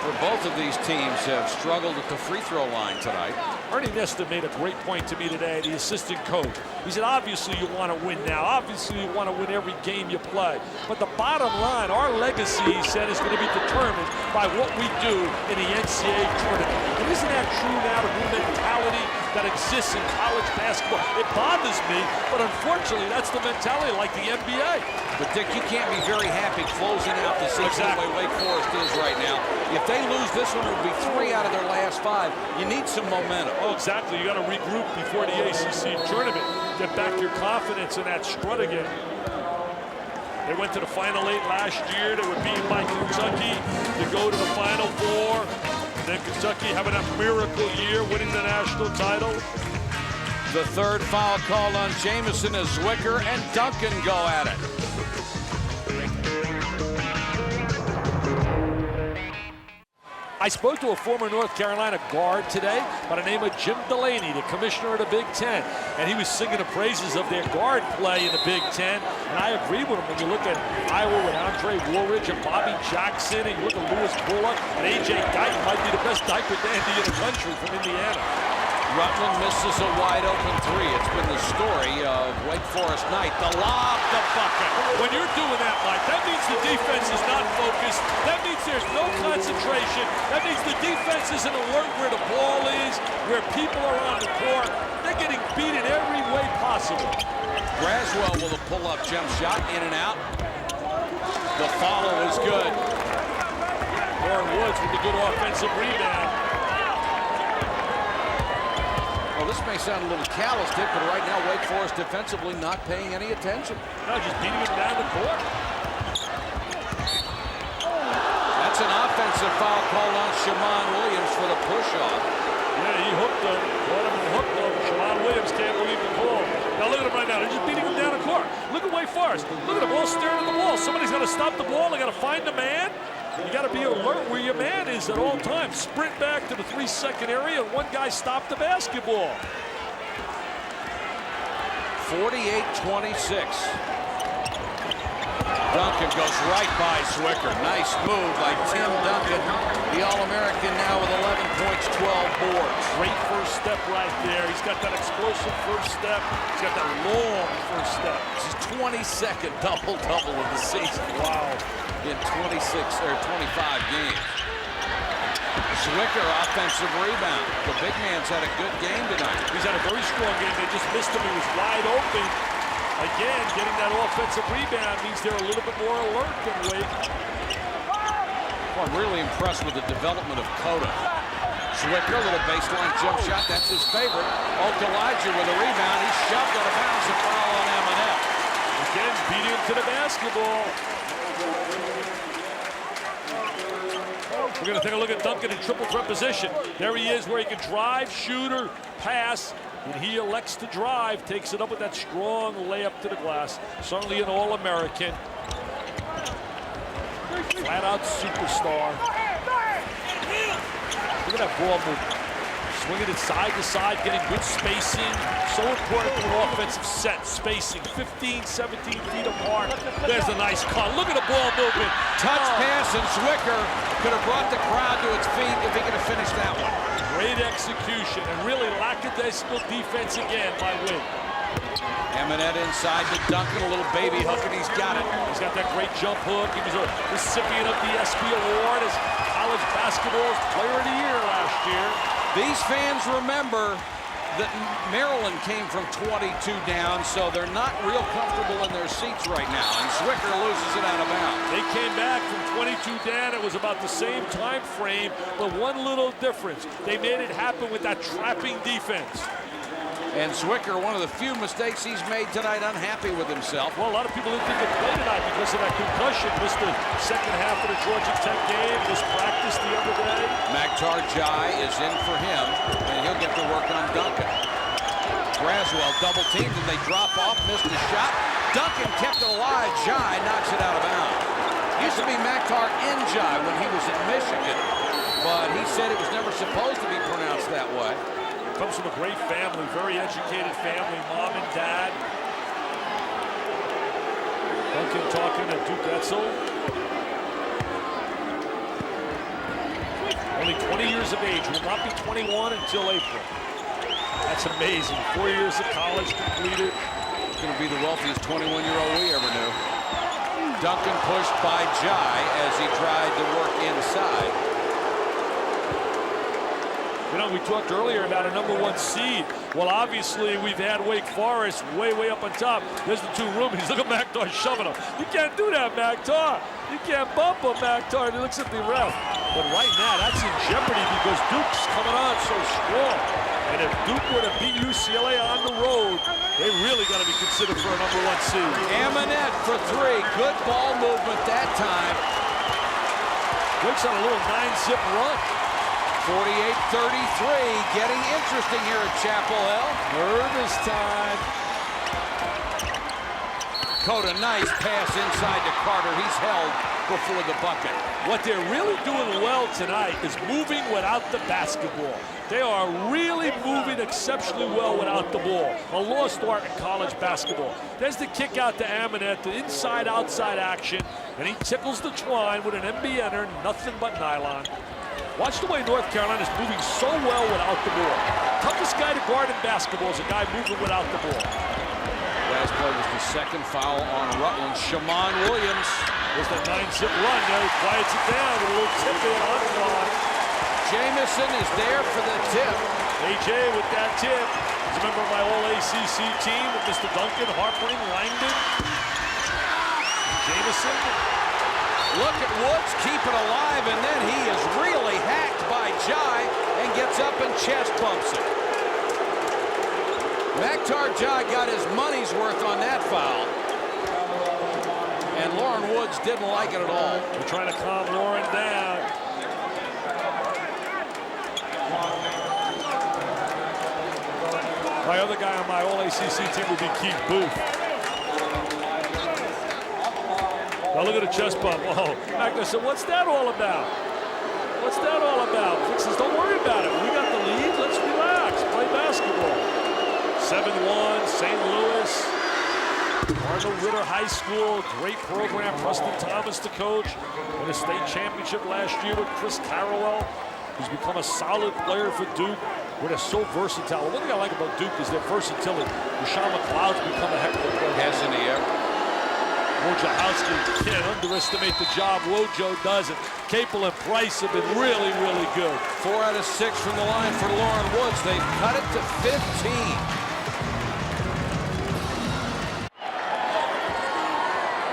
Well, both of these teams have struggled at the free throw line tonight. Ernie Nestor made a great point to me today, the assistant coach. He said, obviously you want to win now. Obviously you want to win every game you play. But the bottom line, our legacy, he said, is going to be determined by what we do in the NCAA tournament. And isn't that true now, the new mentality that exists in college basketball? It bothers me, but unfortunately that's the mentality like the NBA. But Dick, you can't be very happy closing out the season the way Wake Forest is right now. If they lose this one, it would be 3 out of their last 5. You need some momentum. Oh, exactly. You got to regroup before the ACC tournament. Get back your confidence in that strut again. They went to the Final 8 last year. They were beaten by Kentucky to go to the Final 4. And then Kentucky having a miracle year, winning the national title. The third foul called on Jamison as Zwicker and Duncan go at it. I spoke to a former North Carolina guard today by the name of Jim Delaney, the commissioner of the Big Ten. And he was singing the praises of their guard play in the Big Ten. And I agree with him. When you look at Iowa with Andre Woolridge and Bobby Jackson, and you look at Lewis Bullock, and A.J. Guyton might be the best diaper dandy in the country from Indiana. Rutland misses a wide-open three. It's been the story of Wake Forest night. The lob, the bucket. When you're doing that, Mike, that means the defense is not focused. That means there's no concentration. That means the defense isn't alert where the ball is, where people are on the court. They're getting beat in every way possible. Braswell with a pull-up jump shot, in and out. The follow is good. Warren Woods with a good offensive rebound. Well, this may sound a little callous, Dick, but right now Wake Forest defensively not paying any attention. No, just beating him down the court. That's an offensive foul called on Shamon Williams for the push-off. Yeah, he hooked him. Caught him and hooked him. Shamon Williams can't believe the call. Now look at him right now. They're just beating him down the court. Look at Wake Forest. Look at them all staring at the wall. Somebody's got to stop the ball. They got to find the man. You got to be alert where your man is at all times. Sprint back to the 3-second area, and one guy stopped the basketball. 48-26. Duncan goes right by Zwicker. Nice move by Tim Duncan. The All-American now with 11 points, 12 boards. Great first step right there. He's got that explosive first step. He's got that long first step. This is 22nd double-double of the season. Wow. In 26 or 25 games. Zwicker offensive rebound. The big man's had a good game tonight. He's had a very strong game. They just missed him. He was wide open. Again, getting that offensive rebound means they're a little bit more alert than Wake. Well, I'm really impressed with the development of Cota. Zwicker with a baseline jump shot. That's his favorite. Okalaja with a rebound. He's shoved out of bounds. A foul on Eminette. Again, beating him to the basketball. We're going to take a look at Duncan in triple threat position. There he is where he can drive, shooter, pass, and he elects to drive, takes it up with that strong layup to the glass. Certainly an All-American. Flat-out superstar. Look at that ball movement. Swinging it side to side, getting good spacing. So important to an offensive set. Spacing 15, 17 feet apart. There's a nice cut. Look at the ball movement. Touch pass, and Zwicker could have brought the crowd to its feet if he could have finished that one. Great execution, and really lackadaisical defense again by Wake. Eminette inside to Duncan, a little baby hook, and he's got it. He's got that great jump hook. He was a recipient of the ESPY Award as college basketball's Player of the Year last year. These fans remember that Maryland came from 22 down, so they're not real comfortable in their seats right now, and Zwicker loses it out of bounds. They came back from 22 down. It was about the same time frame, but one little difference. They made it happen with that trapping defense. And Zwicker, one of the few mistakes he's made tonight, unhappy with himself. Well, a lot of people didn't think he'd play tonight because of that concussion. Missed the second half of the Georgia Tech game, missed practice the other day. Maktar Jai is in for him, and he'll get to work on Duncan. Braswell double teamed, and they drop off, missed the shot. Duncan kept it alive. Jai knocks it out of bounds. Used to be Maktar in Jai when he was at Michigan, but he said it was never supposed to be pronounced that way. Comes from a great family, very educated family, mom and dad. Duncan talking to Duke Etzel. Only 20 years of age, will not be 21 until April. That's amazing. 4 years of college completed. He's going to be the wealthiest 21-year-old we ever knew. Duncan pushed by Jai as he tried to work inside. You know, we talked earlier about a #1 seed. Well, obviously, we've had Wake Forest way up on top. There's the two roomies. Look at Maktar shoving him. You can't do that, Maktar. You can't bump him, Maktar. And he looks at the ref. But right now, that's in jeopardy because Duke's coming on so strong. And if Duke were to beat UCLA on the road, they really got to be considered for a #1 seed. Eminette for three. Good ball movement that time. Wake's on a little 9-zip run. 48-33, getting interesting here at Chapel Hill. Nervous time. Cota, nice pass inside to Carter. He's held before the bucket. What they're really doing well tonight is moving without the basketball. They are really moving exceptionally well without the ball. A lost art in college basketball. There's the kick out to Aminet, the inside-outside action, and he tickles the twine with an NBNer, nothing but nylon. Watch the way North Carolina is moving so well without the ball. Toughest guy to guard in basketball is a guy moving without the ball. Last play was the second foul on Rutland. Shamon Williams. There's that 9-zip run there. He quiets it down with a little tip in Antawn. Jamison is there for the tip. AJ with that tip. He's a member of my All-ACC team with Mr. Duncan, Harpering, Langdon. Jamison. Look at Woods keep it alive, and then he is really hacked by Jai and gets up and chest bumps it. Maktar Jai got his money's worth on that foul. And Lauren Woods didn't like it at all. We're trying to calm Lauren down. My other guy on my All-ACC team would be Keith Booth. Now look at the chest bump. Oh, Magna said, what's that all about? What's that all about? Vic says, don't worry about it. We got the lead. Let's relax. Play basketball. 7-1, St. Louis. Arnold Ritter High School, great program. Preston Thomas, the coach. Won a state championship last year with Chris Carrawell, who's become a solid player for Duke. Where they're so versatile. One thing I like about Duke is their versatility. Rashawn McLeod's become a heck of a player. Hasn't he ever? Wojciechowski can't underestimate the job Wojo does it. Capel and Price have been really, really good. 4 out of 6 from the line for Lauren Woods. They've cut it to 15.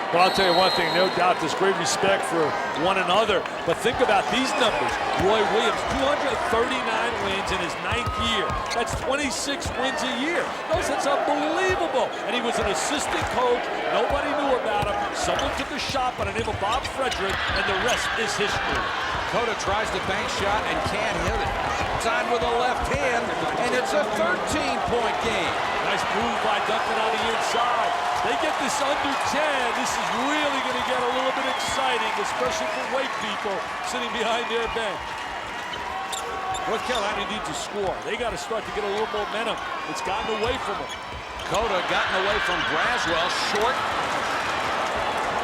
But I'll tell you one thing, no doubt there's great respect for one another. But think about these numbers. Roy Williams, 239 wins in his 9th year. That's 26 wins a year. That's unbelievable. And he was an assistant coach. Nobody knew about him. Someone took a shot by the name of Bob Frederick, and the rest is history. Cota tries the bank shot and can't hit it. Side with the left hand, and it's a 13-point game. Nice move by Duncan on the inside. They get this under 10. This is really going to get a little bit exciting, especially for white people sitting behind their bench. North Carolina needs to score. They got to start to get a little momentum. It's gotten away from them. Cota gotten away from Braswell. Short.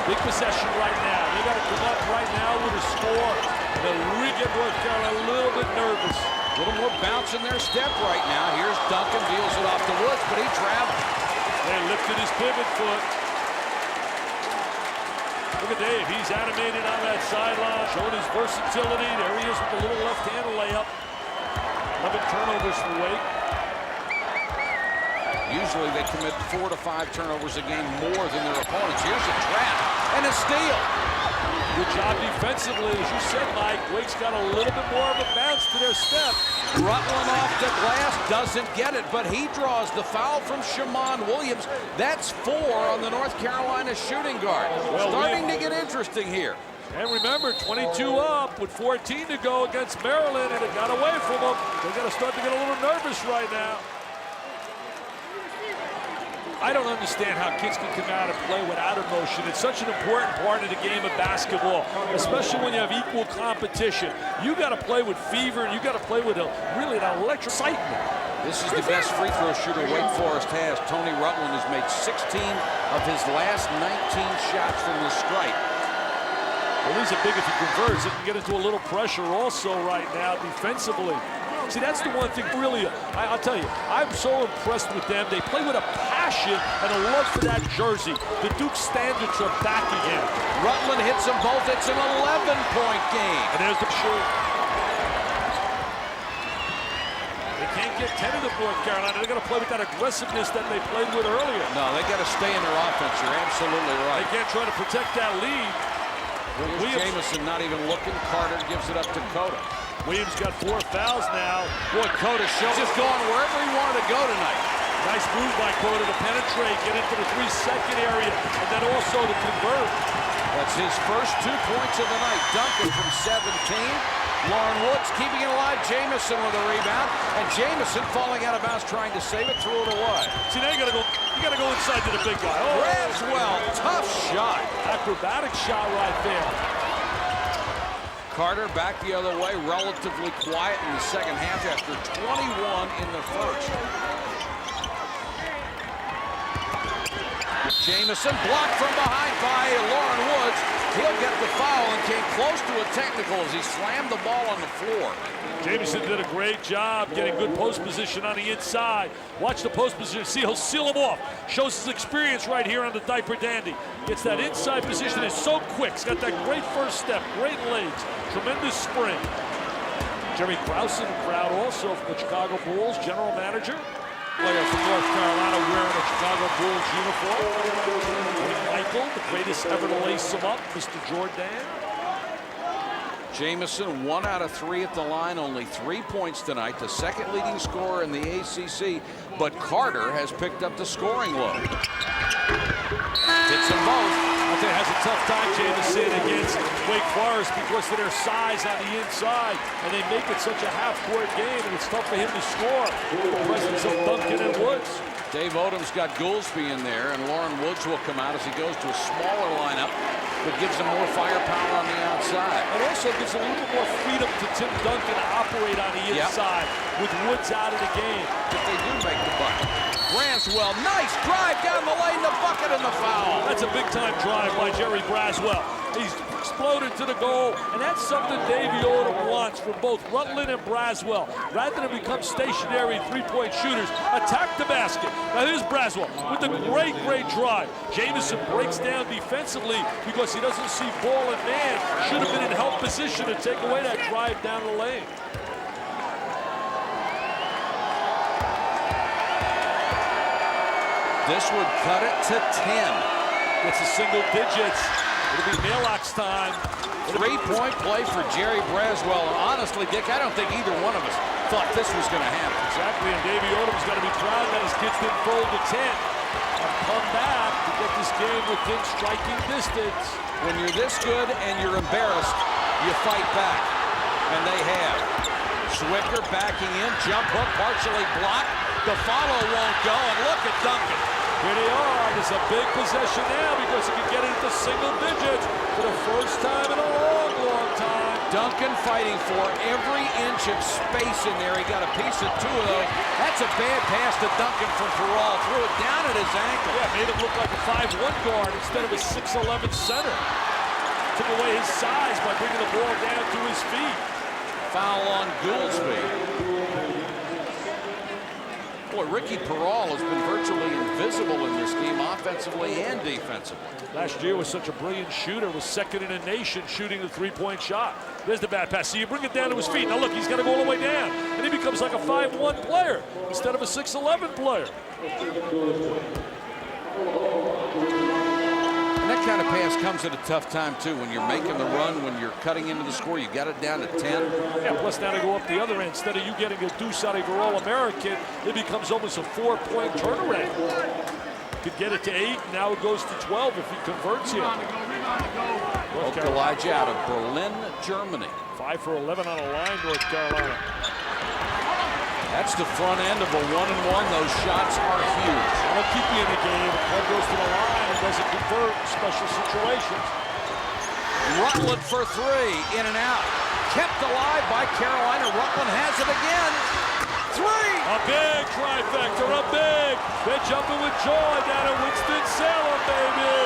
Big possession right now. They got to come up right now with a score. They'll really get North Carolina a little bit nervous. A little more bounce in their step right now. Here's Duncan, deals it off to Woods, but he traveled. They lifted his pivot foot. Look at Dave, he's animated on that sideline, showing his versatility. There he is with the little left-hand layup. 11 turnovers for Wake. Usually they commit 4 to 5 turnovers a game more than their opponents. Here's a trap and a steal. Good job defensively. As you said, Mike, Wake's got a little bit more of a bounce to their step. Rutland off the glass, doesn't get it, but he draws the foul from Shamon Williams. That's 4 on the North Carolina shooting guard. Well, starting to get interesting here. And remember, 22 up with 14 to go against Maryland, and it got away from them. They got to start to get a little nervous right now. I don't understand how kids can come out and play without emotion. It's such an important part of the game of basketball, especially when you have equal competition. You got to play with fever, and you got to play with really an electric excitement. This is the best free throw shooter Wake Forest has. Tony Rutland has made 16 of his last 19 shots from the stripe. Well, these are big if he converts. He can get into a little pressure also right now defensively. See, that's the one thing really, I'll tell you, I'm so impressed with them. They play with a passion and a love for that jersey. The Duke standards are back again. Rutland hits them both. It's an 11-point game. And there's the shoot. They can't get 10 of the North Carolina. They're going to play with that aggressiveness that they played with earlier. No, they got to stay in their offense. You're absolutely right. They can't try to protect that lead. Jamison not even looking. Carter gives it up to Cota. Williams got 4 fouls now. Boy, Cota shows just going wherever he wanted to go tonight. Nice move by Cota to penetrate, get into the 3-second area, and then also to convert. That's his first 2 points of the night. Duncan from 17. Lauren Woods keeping it alive. Jamison with a rebound. And Jamison falling out of bounds, trying to save it, threw it away. See, now you gotta go inside to the big guy. Oh, Braswell, tough shot. acrobatic shot right there. Carter back the other way, relatively quiet in the second half after 21 in the first. Jamison blocked from behind by Lauren Woods. He'll get the foul and came close to a technical as he slammed the ball on the floor. Jamison did a great job getting good post position on the inside. Watch the post position. See, he'll seal him off. Shows his experience right here on the diaper dandy. Gets that inside position. Is so quick. He's got that great first step, great legs, tremendous spring. Jerry Krause in the crowd also from the Chicago Bulls, general manager. Player from North Carolina wearing a Chicago Bulls uniform. Michael, the greatest ever to lace him up, Mr. Jordan. Jamison 1 out of 3 at the line, only 3 points tonight, the second leading scorer in the ACC, but Carter has picked up the scoring load. Hits them both. I think has a tough time, Jamison, against Wake Forest because of their size on the inside, and they make it such a half-court game, and it's tough for him to score. The presence of Duncan and Woods. Dave Odom's got Goolsby in there, and Lauren Woods will come out as he goes to a smaller lineup, but gives him more firepower on the outside. And also gives a little bit more freedom to Tim Duncan to operate on the inside with Woods out of the game. If they do make the bucket. Braswell, nice drive down the lane, the bucket and the foul. That's a big-time drive by Jerry Braswell. He's exploded to the goal, and that's something Davey Odom wants from both Rutland and Braswell. Rather than become stationary three-point shooters, attack the basket. Now here's Braswell with a great drive. Jamison breaks down defensively because he doesn't see ball and man. Should have been in help position to take away that drive down the lane. This would cut it to 10. It's a single digits. It'll be Mailbox time. 3-point play for Jerry Braswell. And honestly, Dick, I don't think either one of us thought this was going to happen. Exactly, and Davey Odom's got to be proud that his kids didn't fold to 10. And come back to get this game within striking distance. When you're this good and you're embarrassed, you fight back. And they have. Zwicker backing in, jump hook partially blocked. The follow won't go, and look at Duncan. Here they are. It's a big possession now because he can get it into single digits for the first time in a long time. Duncan fighting for every inch of space in there. He got a piece of 2 of those. That's a bad pass to Duncan from Peral. Threw it down at his ankle. Yeah, made him look like a 5'1" guard instead of a 6'11" center. Took away his size by bringing the ball down to his feet. Foul on Goolsby. Boy, Ricky Peral has been virtually invisible in this game, offensively and defensively. Last year was such a brilliant shooter, was second in the nation shooting the three-point shot. There's the bad pass. See, you bring it down to his feet. Now look, he's got to go all the way down. And he becomes like a 5'1" player instead of a 6'11" player. And that kind of pass comes at a tough time, too. When you're making the run, when you're cutting into the score, you got it down to 10. Yeah, plus now to go up the other end. Instead of you getting a deuce out of your All-American, it becomes almost a 4-point turnaround. Could get it to 8, now it goes to 12 if he converts here. Elijah out of Berlin, Germany. 5 for 11 on a line, North Carolina. That's the front end of a 1-and-1. Those shots are huge. That'll keep you in the game. The club goes to the line and doesn't convert in special situations. Rutland for 3, in and out. Kept alive by Carolina. Rutland has it again. 3! A big trifecta, a big. They're jumping with joy down at Winston-Salem, baby.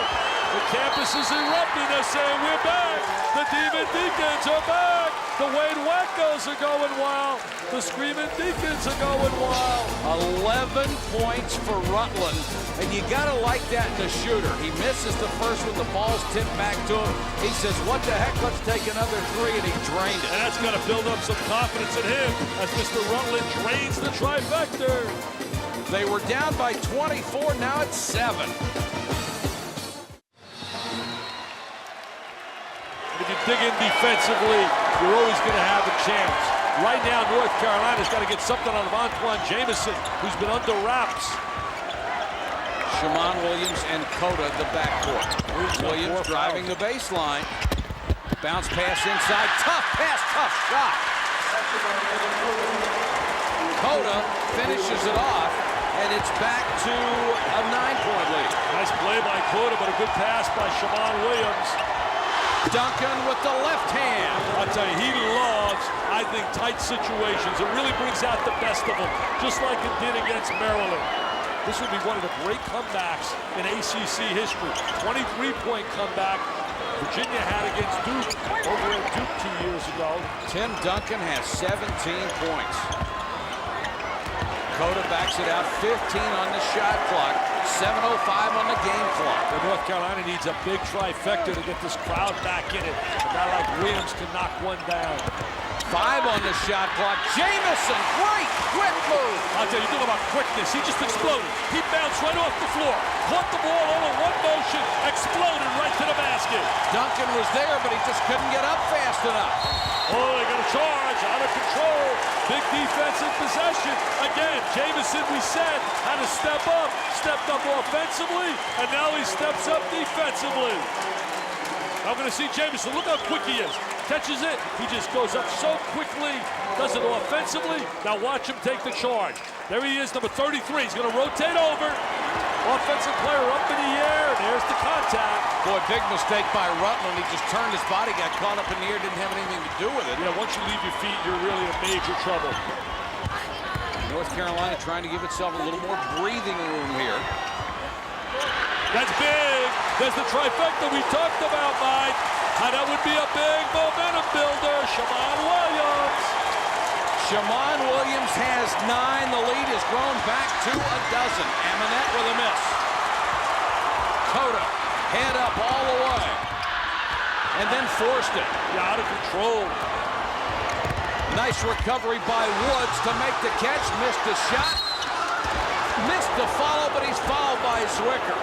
The campus is erupting. They're saying, we're back. The Demon Deacons are back. The Wade Wackos are going wild. The Screaming Deacons are going wild. 11 points for Rutland. And you got to like that in the shooter. He misses the first one. The ball's tipped back to him. He says, what the heck, let's take another 3, and he drained it. And that's going to build up some confidence in him as Mr. Rutland drains the trifecta. They were down by 24. Now it's 7. If you dig in defensively, you're always going to have a chance. Right now, North Carolina's got to get something out of Antawn Jamison, who's been under wraps. Shamon Williams and Cota, the backcourt. Williams driving the baseline. Bounce pass inside. Tough pass, tough shot. Coda finishes it off, and it's back to a 9-point lead. Nice play by Coda, but a good pass by Jamison Williams. Duncan with the left hand. I'll tell you, he loves, I think, tight situations. It really brings out the best of them, just like it did against Maryland. This would be one of the great comebacks in ACC history. 23-point comeback Virginia had against Duke over at Duke 2 years ago. Tim Duncan has 17 points. Coda backs it out, 15 on the shot clock, 7:05 on the game clock. And North Carolina needs a big trifecta to get this crowd back in it. A guy like Williams can knock one down. 5 on the shot clock. Jamison, great, quick move. I'll tell you, talk about quickness. He just exploded. He bounced right off the floor, caught the ball all in one motion, exploded right to the basket. Duncan was there, but he just couldn't get up fast enough. Oh, they got a charge, out of control. Big defensive possession. Again, Jamison, we said, had to step up. Stepped up offensively, and now he steps up defensively. I'm going to see Jamison. Look how quick he is. Catches it. He just goes up so quickly. Does it offensively. Now watch him take the charge. There he is, number 33. He's going to rotate over. Offensive player up in the air, and there's the contact. Boy, big mistake by Rutland. He just turned his body, got caught up in the air, didn't have anything to do with it. Yeah, once you leave your feet, you're really in major trouble. North Carolina trying to give itself a little more breathing room here. That's big. There's the trifecta we talked about, Mike. How that would be a big momentum builder. Jamison Williams. Jamison Williams has 9. The lead has grown back to a dozen. Amonette with a miss. Coda, head up all the way. And then forced it. Yeah, out of control. Nice recovery by Woods to make the catch. Missed the shot. Missed the follow, but he's fouled by Zwicker.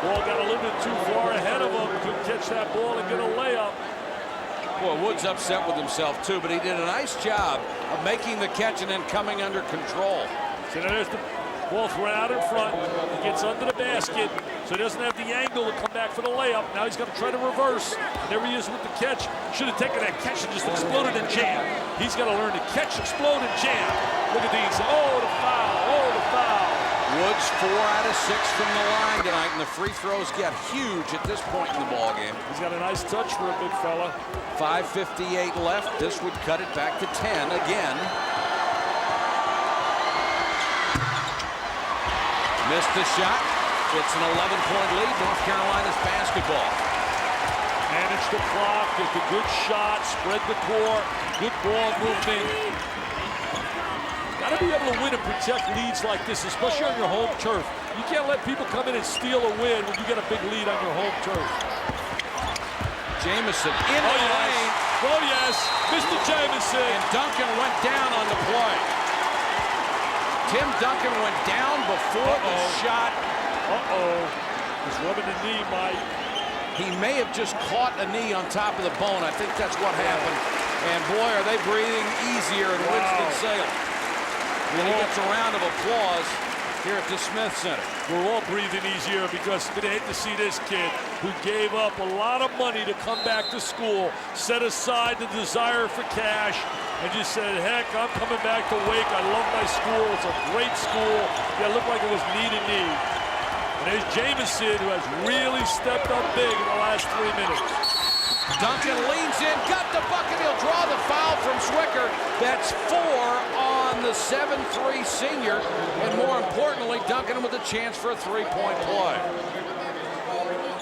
Ball got a little bit too far ahead of him. Couldn't catch that ball and get a layup. Well, Woods upset with himself, too, but he did a nice job of making the catch and then coming under control. So there's the ball thrown out in front. He gets under the basket, so he doesn't have the angle to come back for the layup. Now he's going to try to reverse. And there he is with the catch. Should have taken that catch and just exploded and jammed. He's got to learn to catch, explode, and jam. Look at these. Oh, the foul. Oh, the foul. Woods 4 out of 6 from the line tonight, and the free throws get huge at this point in the ball game. He's got a nice touch for a big fella. 5:58 left. This would cut it back to 10 again. Missed the shot. It's an 11-point lead. North Carolina's basketball. Manage the clock. Get the good shot. Spread the court. Good ball movement. Got to be able to win and protect leads like this, especially on your home turf. You can't let people come in and steal a win when you get a big lead on your home turf. Jamison in the lane. Oh, yes. Mr. Jamison. And Duncan went down on the play. Tim Duncan went down before the shot. He's rubbing the knee, Mike. He may have just caught a knee on top of the bone. I think that's what happened. And boy, are they breathing easier in Winston-Salem. And he gets a round of applause here at the Smith Center. We're all breathing easier because we'd hate to see this kid who gave up a lot of money to come back to school, set aside the desire for cash, and just said, heck, I'm coming back to Wake. I love my school. It's a great school. Yeah, it looked like it was knee to knee. And there's Jamison, who has really stepped up big in the last 3 minutes. Duncan leans in, got the bucket. He'll draw the foul from Zwicker. That's 4 on the 7-3 senior. And more importantly, Duncan with a chance for a 3-point play.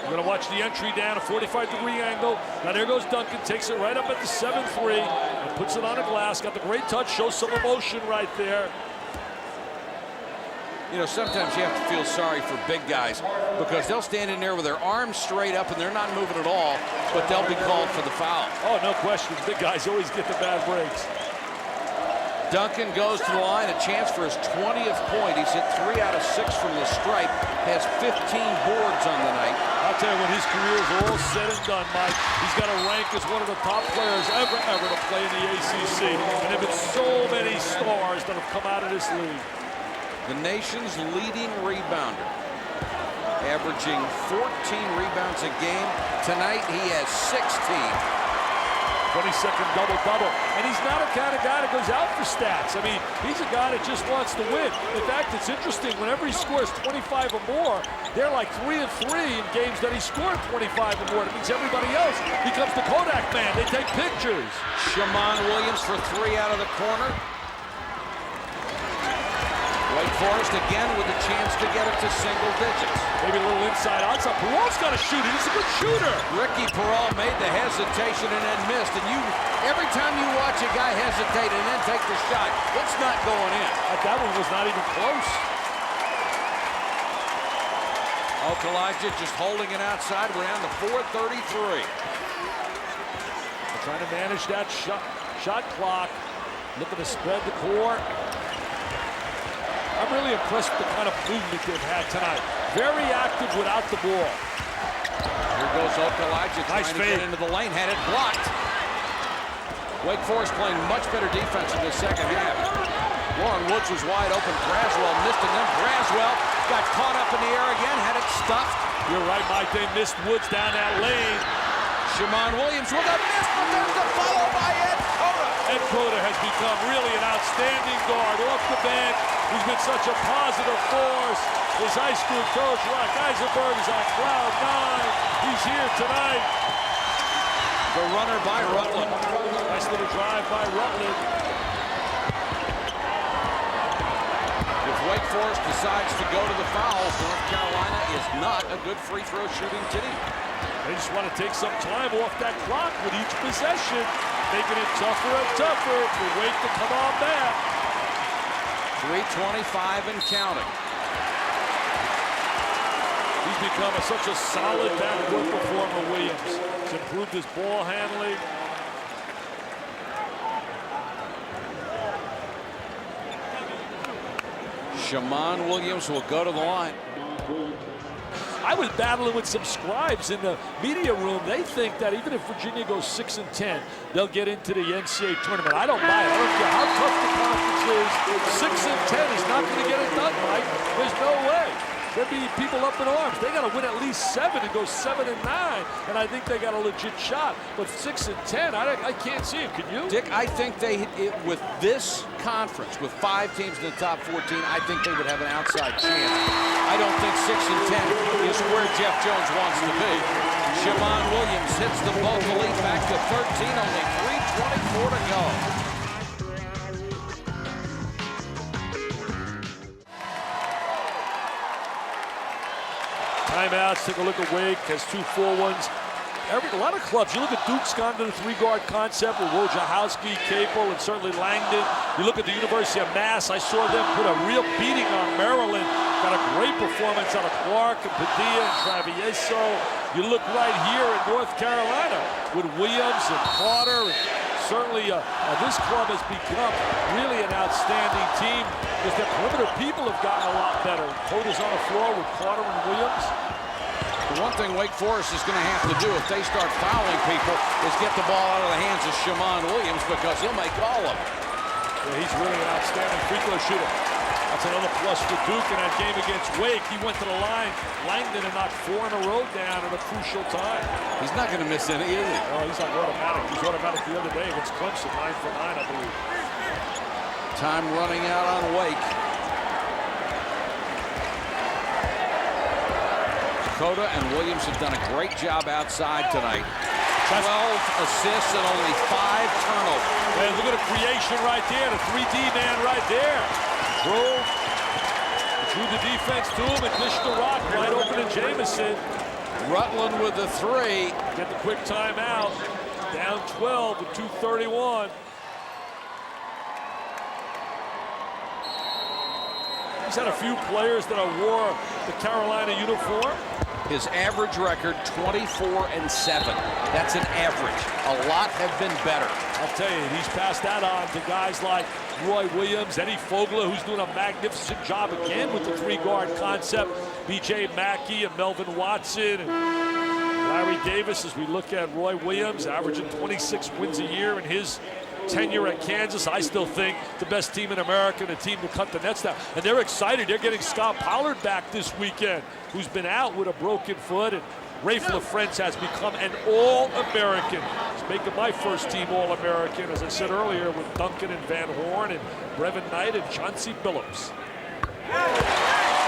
We're going to watch the entry down, a 45-degree angle. Now there goes Duncan, takes it right up at the 7-3 and puts it on the glass. Got the great touch, shows some emotion right there. You know, sometimes you have to feel sorry for big guys because they'll stand in there with their arms straight up and they're not moving at all, but they'll be called for the foul. Oh, no question. Big guys always get the bad breaks. Duncan goes to the line, a chance for his 20th point. He's hit 3 out of 6 from the stripe, has 15 boards on the night. I'll tell you, when his career is all said and done, Mike, he's got to rank as one of the top players ever to play in the ACC. And there have been so many stars that have come out of this league. The nation's leading rebounder. averaging 14 rebounds a game. Tonight, he has 16. 22nd double-double. And he's not a kind of guy that goes out for stats. I mean, he's a guy that just wants to win. In fact, it's interesting. Whenever he scores 25 or more, they're like 3 and 3 in games that he scored 25 or more. That means everybody else becomes the Kodak man. They take pictures. Jamison Williams for 3 out of the corner. Wake Forest again with a chance to get it to single digits. Maybe a little inside outside. Peralt's got to shoot it. He's a good shooter. Ricky Peral made the hesitation and then missed. And every time you watch a guy hesitate and then take the shot, it's not going in. That one was not even close. Okalaja just holding it outside. We're down to 4:33. They're trying to manage that shot clock. Looking to spread the court. I'm really impressed with the kind of movement they've had tonight. Very active without the ball. Here goes Okalaja trying to get into the lane. Had it blocked. Wake Forest playing much better defense in the second half. Warren Woods was wide open. Braswell missed it. Then Braswell got caught up in the air again. Had it stuffed. You're right, Mike. They missed Woods down that lane. Jamison Williams with a miss, but there's the follow by Ed Cota. Ed Cota has become really an outstanding guard off the bench. He's been such a positive force. His high school coach, Rock Eisenberg, is on cloud 9. He's here tonight. The runner by Rutland. Nice little drive by Rutland. If Wake Forest decides to go to the fouls, North Carolina is not a good free throw shooting team. They just want to take some time off that clock with each possession, making it tougher and tougher for Wake to come on back. 3:25 and counting. He's become such a solid backcourt performer, Williams. He's improved his ball handling. Jamison Williams will go to the line. I was battling with some scribes in the media room. They think that even if Virginia goes 6-10, they'll get into the NCAA tournament. I don't buy it. I don't care how tough the conference is. 6-10 is not going to get it done, Mike. There's no way. There'll be people up in arms. They got to win at least 7 and go 7-9, and I think they got a legit shot. But 6-10, I can't see it. Can you? Dick, I think with this conference, with 5 teams in the top 14, I think they would have an outside chance. I don't think 6-10 is where Jeff Jones wants to be. Jamison Williams hits the ball to lead back to 13, only 3:24 to go. Timeouts. Take a look at Wake. Has 2 full ones. A lot of clubs. You look at Duke's gone to the 3-guard concept with Wojciechowski, Capel, and certainly Langdon. You look at the University of Mass. I saw them put a real beating on Maryland. Got a great performance out of Clark and Padilla and Travieso. You look right here in North Carolina with Williams and Carter. And certainly this club has become really an outstanding team because their perimeter people have gotten a lot better. Coda's on the floor with Carter and Williams. The one thing Wake Forest is going to have to do if they start fouling people is get the ball out of the hands of Jamison Williams because he'll make all of them. Yeah, he's really an outstanding free throw shooter. That's another plus for Duke in that game against Wake. He went to the line. Langdon and knocked 4 in a row down at a crucial time. He's not going to miss any, is he? Oh, he's like automatic. He was automatic the other day against Clemson, 9 for 9, I believe. Time running out on Wake. Cota and Williams have done a great job outside tonight. 12 assists and only 5 turnovers. And look at the creation right there, the 3D man right there. Drove, drew the defense to him and dished the rock right open to Jamison. Rutland with the 3. Get the quick timeout. Down 12 with 2:31. He's had a few players that wore the Carolina uniform. His average record, 24-7. That's an average. A lot have been better. I'll tell you, he's passed that on to guys like Roy Williams, Eddie Fogler, who's doing a magnificent job again with the 3-guard concept. B.J. Mackey and Melvin Watson and Larry Davis. As we look at Roy Williams, averaging 26 wins a year in his tenure at Kansas. I still think the best team in America, and a team to cut the nets down. And they're excited. They're getting Scott Pollard back this weekend, who's been out with a broken foot. And Rafe LaFrentz has become an All-American. He's making my first team All-American, as I said earlier, with Duncan and Van Horn and Brevin Knight and Chauncey Billups.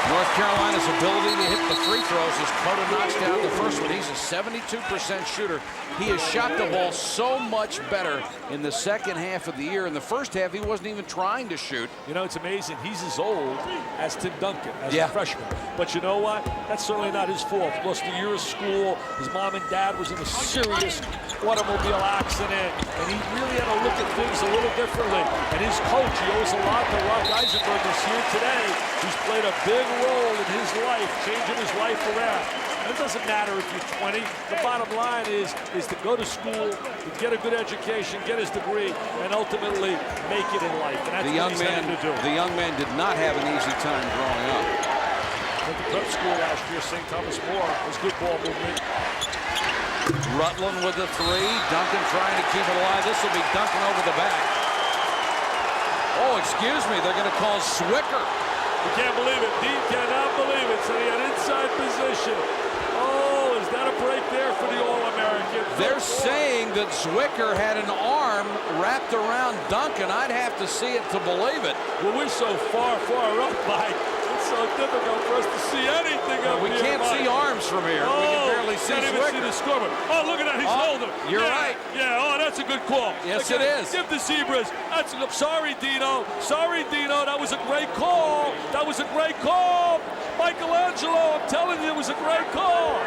North Carolina's ability to hit the free throws as Cota knocks down the first one. He's a 72% shooter. He has shot the ball so much better in the second half of the year. In the first half, he wasn't even trying to shoot. You know, it's amazing. He's as old as Tim Duncan as a freshman. But you know what? That's certainly not his fault. He lost a year of school. His mom and dad was in a serious automobile accident, and he really had to look at things a little differently. And his coach, he owes a lot to Rock Eisenberg this year today, who's played a big role in his life, changing his life around. And it doesn't matter if you're 20. The bottom line is to go to school, to get a good education, get his degree, and ultimately make it in life. And that's what he's headed to do. The young man did not have an easy time growing up. Went to prep school last year, St. Thomas More. It was good ball movement. Rutland with the three. Duncan trying to keep it alive. This will be Duncan over the back. Oh, excuse me. They're going to call Zwicker. You can't believe it. Dean cannot believe it. So he had inside position. Oh, is that a break there for the All-American? They're saying that Zwicker had an arm wrapped around Duncan. I'd have to see it to believe it. Well, we're so far up, Mike. It's so difficult for us to see anything up here. We can't see arms from here. We can barely see Zwicker. Can't even see the scoreboard. Oh, look at that. He's holding. You're right. Yeah, oh, that's a good call. Yes, it is. Give the Zebras. Sorry, Dino. Sorry, Dino. That was a great call. That was a great call. Michelangelo, I'm telling you, it was a great call.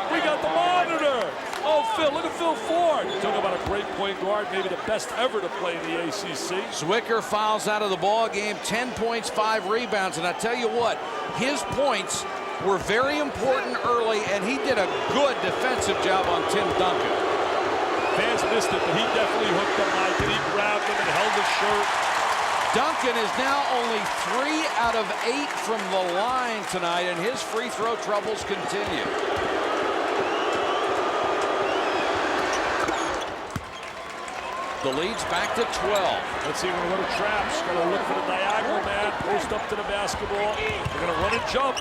We got the monitor. Oh, Phil, look at Phil Ford. Talking about a great point guard, maybe the best ever to play in the ACC. Zwicker fouls out of the ball game, 10 points, 5 rebounds. And I tell you what, his points were very important early, and he did a good defensive job on Tim Duncan. Fans missed it, but he definitely hooked him, Mike, and he grabbed him and held his shirt. Duncan is now only 3 out of 8 from the line tonight, and his free throw troubles continue. The lead's back to 12. Let's see, we're going to go to traps. Got to look for the diagonal man. Post up to the basketball. They're going to run and jump.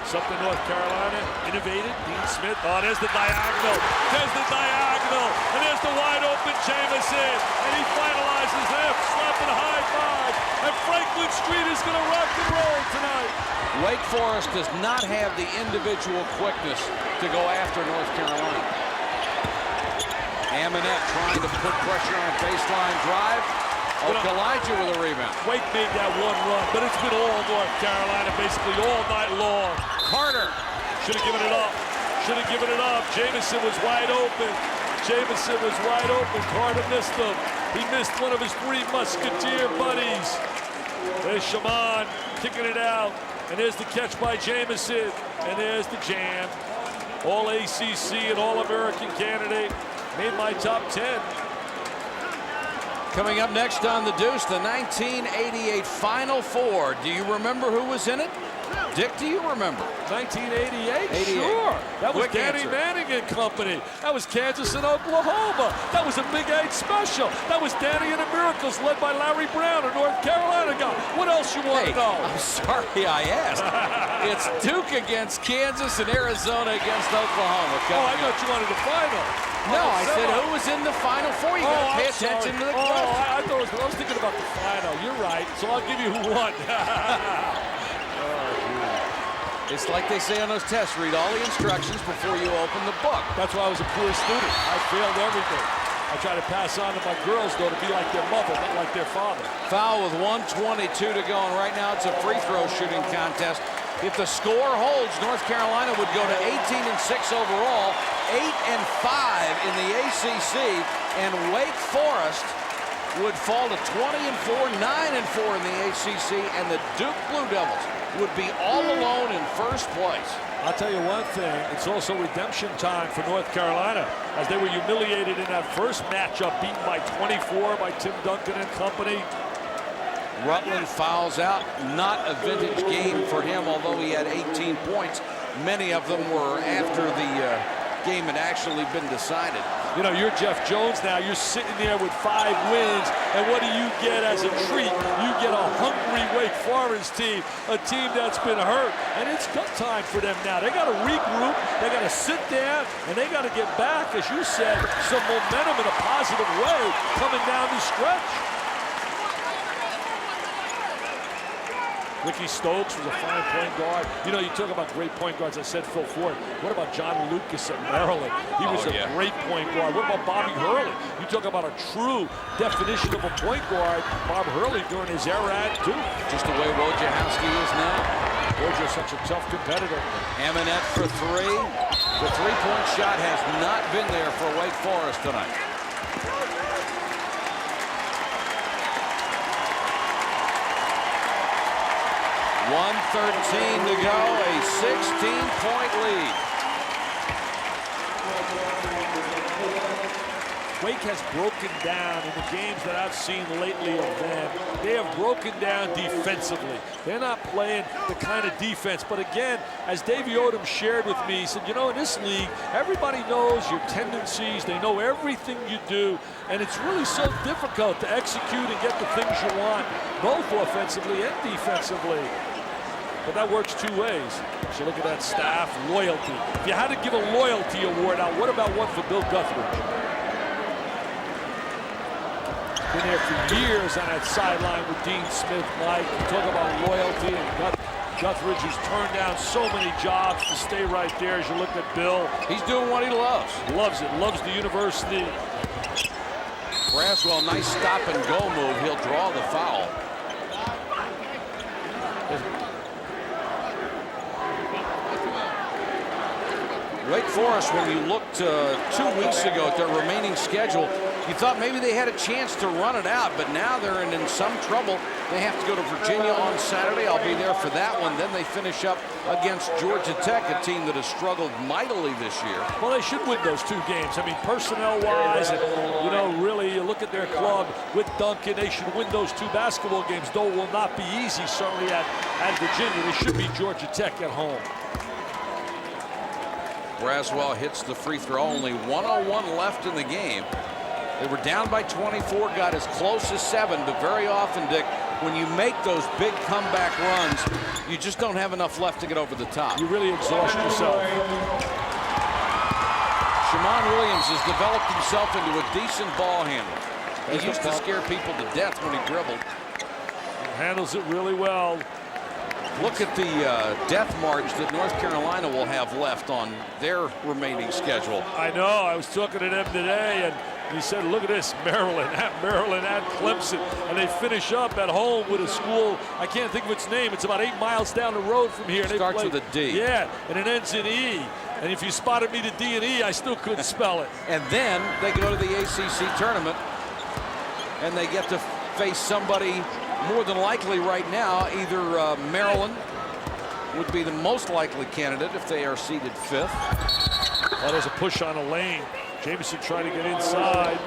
Something North Carolina innovated. Dean Smith. Oh, there's the diagonal. There's the diagonal. And there's the wide open Jamison. And he finalizes it. Slapping a high five. And Franklin Street is going to rock and roll tonight. Wake Forest does not have the individual quickness to go after North Carolina. Aminette trying to put pressure on a baseline drive. Okalaija with a rebound. Wake made that one run, but it's been all North Carolina basically all night long. Carter. Should have given it up. Should have given it up. Jamison was wide open. Jamison was wide open. Carter missed him. He missed one of his 3 Musketeer buddies. There's Shaman kicking it out. And there's the catch by Jamison. And there's the jam. All ACC and All-American candidate. Made my top 10. Coming up next on the Deuce, the 1988 Final Four. Do you remember who was in it? Dick, do you remember? 1988? Sure. That was Danny Manning and company. That was Kansas and Oklahoma. That was a Big 8 special. That was Danny and the Miracles led by Larry Brown, a North Carolina guy. What else you want to know? I'm sorry I asked. It's Duke against Kansas and Arizona against Oklahoma. I thought you wanted the final. No, I said who was in the Final Four. You got to pay attention to the question. I was thinking about the final. You're right. So I'll give you who won. It's like they say on those tests, read all the instructions before you open the book. That's why I was a poor student. I failed everything. I try to pass on to my girls, though, to be like their mother, not like their father. Foul with 1:22 to go, and right now it's a free throw shooting contest. If the score holds, North Carolina would go to 18-6 overall, 8-5 in the ACC, and Wake Forest would fall to 20-4, 9-4 in the ACC, and the Duke Blue Devils would be all alone in first place. I'll tell you one thing, it's also redemption time for North Carolina, as they were humiliated in that first matchup, beaten by 24 by Tim Duncan and company. Rutland fouls out, not a vintage game for him, although he had 18 points. Many of them were after the game had actually been decided. You know, you're Jeff Jones now. You're sitting there with 5 wins, and what do you get as a treat? You get a hungry Wake Forest team, a team that's been hurt, and it's good time for them now. They got to regroup, they got to sit down, and they got to get back, as you said, some momentum in a positive way coming down the stretch. Ricky Stokes was a fine point guard. You know, you talk about great point guards. I said Phil Ford. What about John Lucas at Maryland? He was a great point guard. What about Bobby Hurley? You talk about a true definition of a point guard. Bob Hurley during his era at Duke. Just the way Wojciechowski is now. Woj is such a tough competitor. Hammond for 3. The three-point shot has not been there for Wake Forest tonight. 1:13 to go, a 16-point lead. Wake has broken down in the games that I've seen lately of them. They have broken down defensively. They're not playing the kind of defense. But again, as Davey Odom shared with me, he said, you know, in this league, everybody knows your tendencies. They know everything you do. And it's really so difficult to execute and get the things you want, both offensively and defensively. But that works 2 ways. So look at that staff, loyalty. If you had to give a loyalty award out, what about one for Bill Guthridge? Been there for years on that sideline with Dean Smith, Mike. You talk about loyalty, and Guthridge has turned down so many jobs to stay right there. As you look at Bill, he's doing what he loves. Loves it. Loves the university. Braswell, nice stop and go move. He'll draw the foul. Wake Forest, when you looked 2 weeks ago at their remaining schedule, you thought maybe they had a chance to run it out, but now they're in some trouble. They have to go to Virginia on Saturday. I'll be there for that one. Then they finish up against Georgia Tech, a team that has struggled mightily this year. Well, they should win those 2 games. I mean, personnel-wise, and, you know, really, you look at their club with Duncan, they should win those 2 basketball games, though it will not be easy, certainly at Virginia. They should beat Georgia Tech at home. Braswell hits the free throw. Only 1:01 left in the game. They were down by 24, got as close as 7, but very often, Dick, when you make those big comeback runs, you just don't have enough left to get over the top. You really exhaust yourself. Shamon Williams has developed himself into a decent ball handler. He used to scare people to death when he dribbled. He handles it really well. Look at the death march that North Carolina will have left on their remaining schedule. I know. I was talking to them today, and he said, look at this, Maryland at Clemson. And they finish up at home with a school, I can't think of its name. It's about 8 miles down the road from here. It starts with a D. Yeah, and it ends in E. And if you spotted me to D and E, I still couldn't spell it. And then they go to the ACC tournament, and they get to face somebody more than likely right now. Either Maryland would be the most likely candidate if they are seeded 5th. Oh, there's a push on a lane. Jamison trying to get inside.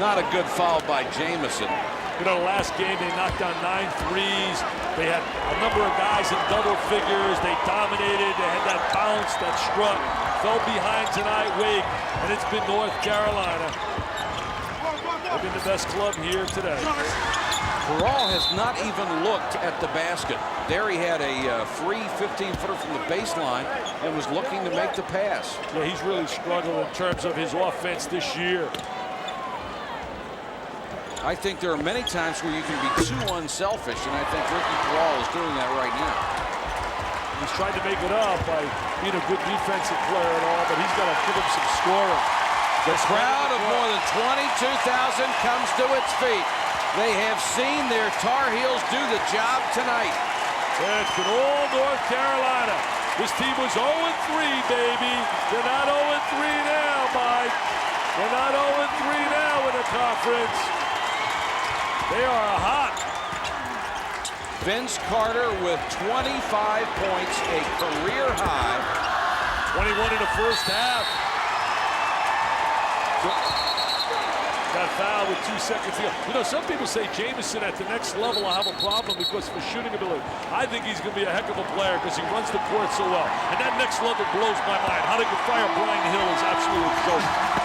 Not a good foul by Jamison. You know, last game they knocked down 9 threes. They had a number of guys in double figures. They dominated. They had that bounce, that struck. Fell behind tonight, Wake, and it's been North Carolina. They've been the best club here today. Peral has not even looked at the basket. There he had a free 15-footer from the baseline and was looking to make the pass. Yeah, he's really struggled in terms of his offense this year. I think there are many times where you can be too unselfish, and I think Ricky Peral is doing that right now. He's tried to make it up by being a good defensive player and all, but he's got to give him some scoring. The crowd of more than 22,000 comes to its feet. They have seen their Tar Heels do the job tonight. Yeah, it's been all North Carolina. This team was 0-3, baby. They're not 0-3 now, Mike. They're not 0-3 now in the conference. They are hot. Vince Carter with 25 points, a career high. 21 in the first half. Got fouled with 2 seconds to go. You know, some people say Jamison at the next level will have a problem because of his shooting ability. I think he's going to be a heck of a player because he runs the court so well. And that next level blows my mind. How they can fire Brian Hill is absolutely a joke.